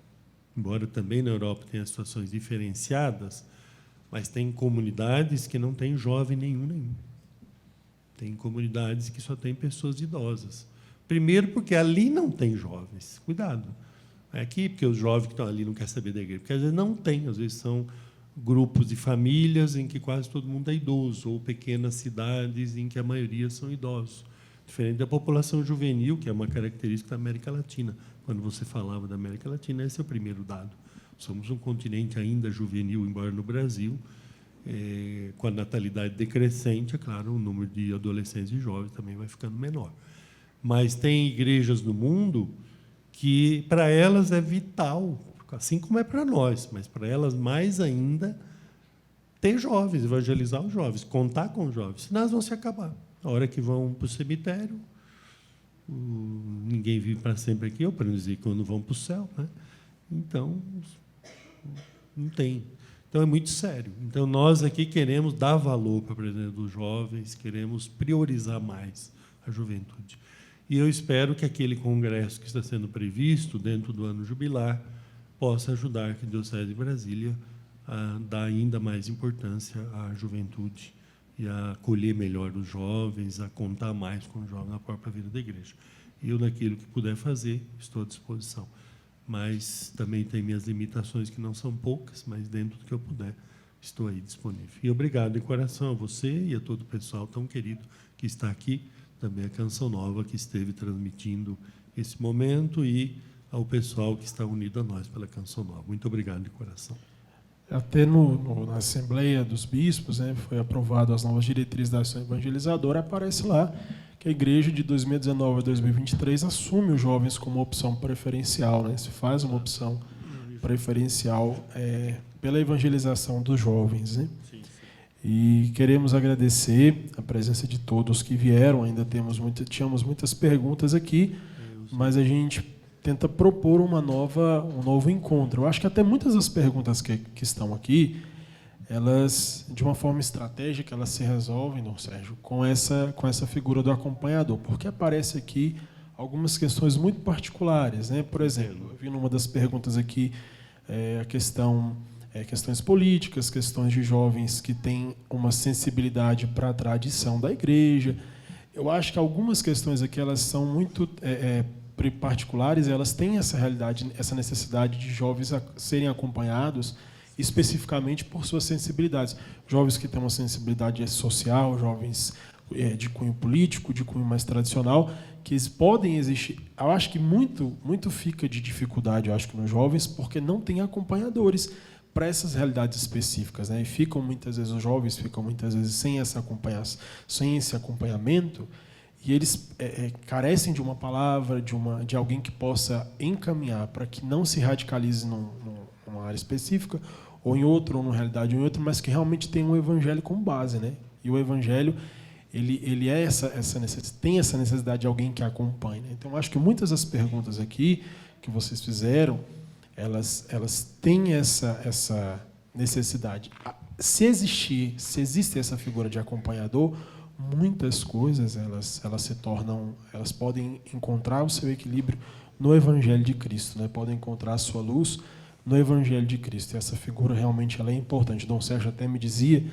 Embora também na Europa tenha situações diferenciadas, mas tem comunidades que não têm jovem nenhum. Tem comunidades que só tem pessoas idosas. Primeiro, porque ali não tem jovens. Cuidado. É aqui, porque os jovens que estão ali não querem saber da igreja. Porque às vezes não tem, às vezes são grupos de famílias em que quase todo mundo é idoso, ou pequenas cidades em que a maioria são idosos. Diferente da população juvenil, que é uma característica da América Latina. Quando você falava da América Latina, esse é o primeiro dado. Somos um continente ainda juvenil, embora no Brasil, com a natalidade decrescente, é claro, o número de adolescentes e jovens também vai ficando menor. Mas tem igrejas no mundo que, para elas, é vital, assim como é para nós, mas para elas mais ainda, ter jovens, evangelizar os jovens, contar com os jovens, senão elas vão se acabar. A hora que vão para o cemitério, ninguém vive para sempre aqui, ou para não dizer quando vão para o céu, né? Então, não tem. Então, é muito sério. Então, nós aqui queremos dar valor para a presença dos jovens, queremos priorizar mais a juventude. E eu espero que aquele congresso que está sendo previsto dentro do ano jubilar possa ajudar a Diocese de Brasília a dar ainda mais importância à juventude e a acolher melhor os jovens, a contar mais com os jovens na própria vida da igreja. Eu, naquilo que puder fazer, estou à disposição. Mas também tem minhas limitações, que não são poucas, mas dentro do que eu puder, estou aí disponível. E obrigado de coração a você e a todo o pessoal tão querido que está aqui, também a Canção Nova, que esteve transmitindo esse momento, e ao pessoal que está unido a nós pela Canção Nova. Muito obrigado de coração. Até na Assembleia dos Bispos, né, foi aprovado as novas diretrizes da ação evangelizadora, aparece lá que a igreja de 2019 a 2023 assume os jovens como opção preferencial, né, se faz uma opção preferencial pela evangelização dos jovens, né? Sim, sim. E queremos agradecer a presença de todos que vieram, ainda tínhamos muitas perguntas aqui, mas a gente tenta propor um novo encontro. Eu acho que até muitas das perguntas que estão aqui, elas, de uma forma estratégica, elas se resolvem, Dom Sérgio, com essa figura do acompanhador, porque aparece aqui algumas questões muito particulares, né? Por exemplo, eu vi numa das perguntas aqui questões políticas, questões de jovens que têm uma sensibilidade para a tradição da igreja. Eu acho que algumas questões aqui elas são muito particulares, elas têm essa realidade, essa necessidade de jovens serem acompanhados especificamente por suas sensibilidades. Jovens que têm uma sensibilidade social, jovens de cunho político, de cunho mais tradicional, que eles podem existir. Eu acho que muito fica de dificuldade, eu acho que nos jovens, porque não tem acompanhadores para essas realidades específicas, né? E os jovens ficam muitas vezes sem esse acompanhamento, e eles carecem de uma palavra, de alguém que possa encaminhar para que não se radicalize numa área específica, ou em outra, ou numa realidade ou em outra, mas que realmente tenha um evangelho como base, né? E o evangelho, ele tem essa necessidade de alguém que acompanhe, né? Então, acho que muitas das perguntas aqui que vocês fizeram, elas têm essa necessidade. Se existe essa figura de acompanhador, muitas coisas elas podem encontrar o seu equilíbrio no Evangelho de Cristo, né? Podem encontrar a sua luz no Evangelho de Cristo. E essa figura realmente ela é importante. Dom Sérgio até me dizia,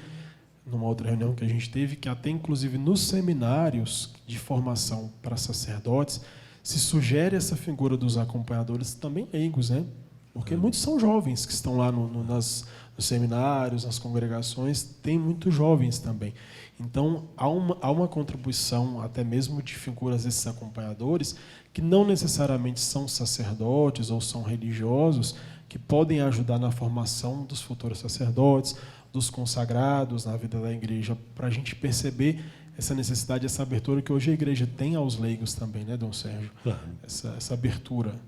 numa outra reunião que a gente teve, que até inclusive nos seminários de formação para sacerdotes se sugere essa figura dos acompanhadores também leigos, né? Porque muitos são jovens que estão lá nos seminários, nas congregações, tem muitos jovens também. Então, há uma contribuição, até mesmo de figuras desses acompanhadores, que não necessariamente são sacerdotes ou são religiosos, que podem ajudar na formação dos futuros sacerdotes, dos consagrados na vida da igreja, para a gente perceber essa necessidade, essa abertura que hoje a igreja tem aos leigos também, né, Dom Sérgio? Claro. Essa abertura.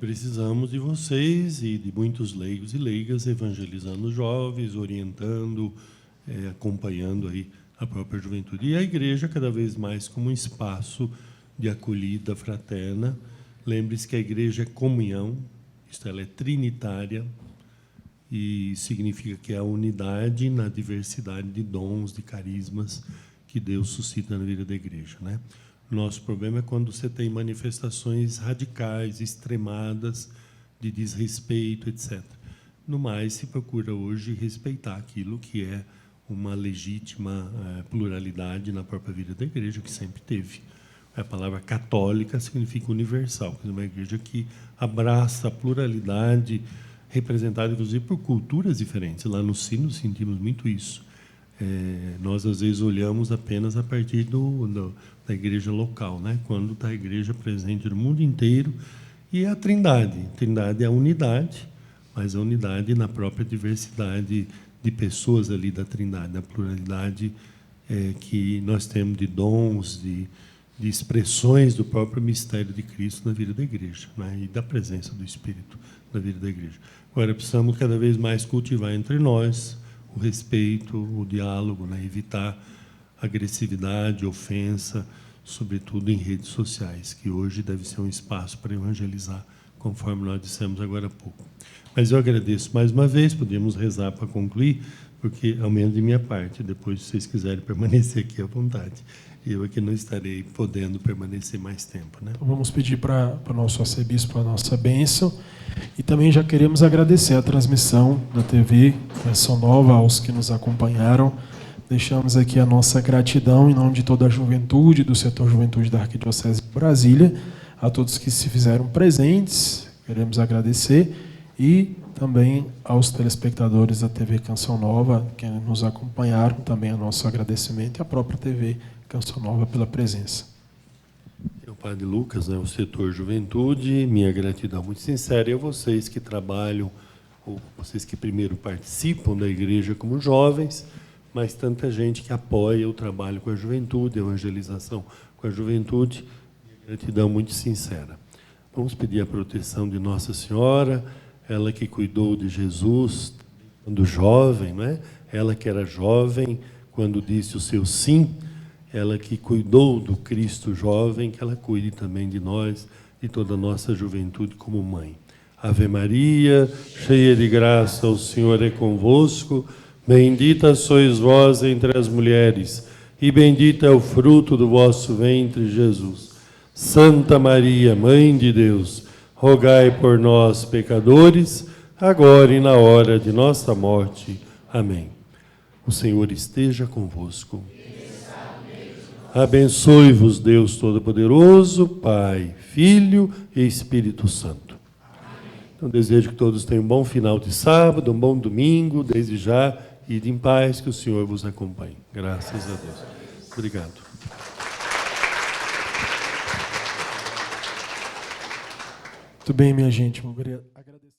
Precisamos de vocês e de muitos leigos e leigas evangelizando os jovens, orientando, acompanhando aí a própria juventude. E a igreja cada vez mais como um espaço de acolhida fraterna. Lembre-se que a igreja é comunhão, ela é trinitária, e significa que é a unidade na diversidade de dons, de carismas que Deus suscita na vida da igreja, né? Nosso problema é quando você tem manifestações radicais, extremadas, de desrespeito, etc. No mais, se procura hoje respeitar aquilo que é uma legítima pluralidade na própria vida da igreja, que sempre teve. A palavra católica significa universal, uma igreja que abraça a pluralidade, representada, inclusive, por culturas diferentes. Lá no Sino sentimos muito isso. Nós, às vezes, olhamos apenas a partir da igreja local, né? Quando está a igreja presente no mundo inteiro, e a Trindade. A Trindade é a unidade, mas a unidade na própria diversidade de pessoas ali da Trindade, a pluralidade que nós temos de dons, de expressões do próprio mistério de Cristo na vida da igreja, né? E da presença do Espírito na vida da igreja. Agora, precisamos cada vez mais cultivar entre nós o respeito, o diálogo, né? Evitar agressividade, ofensa, sobretudo em redes sociais, que hoje deve ser um espaço para evangelizar, conforme nós dissemos agora há pouco. Mas eu agradeço mais uma vez, podemos rezar para concluir, porque, ao menos de minha parte, depois, se vocês quiserem permanecer aqui à vontade, eu aqui não estarei podendo permanecer mais tempo, né? Então, vamos pedir para o nosso arcebispo a nossa bênção. E também já queremos agradecer a transmissão da TV Canção Nova aos que nos acompanharam. Deixamos aqui a nossa gratidão em nome de toda a juventude, do setor Juventude da Arquidiocese de Brasília, a todos que se fizeram presentes, queremos agradecer, e também aos telespectadores da TV Canção Nova, que nos acompanharam, também o nosso agradecimento, e a própria TV Canção Nova pela presença. O Padre Lucas, né, o setor Juventude, minha gratidão muito sincera, e a vocês que trabalham, ou vocês que primeiro participam da igreja como jovens, mas tanta gente que apoia o trabalho com a juventude, a evangelização com a juventude, gratidão muito sincera. Vamos pedir a proteção de Nossa Senhora, ela que cuidou de Jesus quando jovem, não é? Ela que era jovem quando disse o seu sim, ela que cuidou do Cristo jovem, que ela cuide também de nós, de toda a nossa juventude como mãe. Ave Maria, cheia de graça, o Senhor é convosco, bendita sois vós entre as mulheres, e bendito é o fruto do vosso ventre, Jesus. Santa Maria, Mãe de Deus, rogai por nós, pecadores, agora e na hora de nossa morte. Amém. O Senhor esteja convosco. Abençoe-vos, Deus Todo-Poderoso, Pai, Filho e Espírito Santo. Então, desejo que todos tenham um bom final de sábado, um bom domingo, desde já, ide em paz, que o Senhor vos acompanhe. Graças a Deus. Obrigado. Muito bem, minha gente. Agradeço.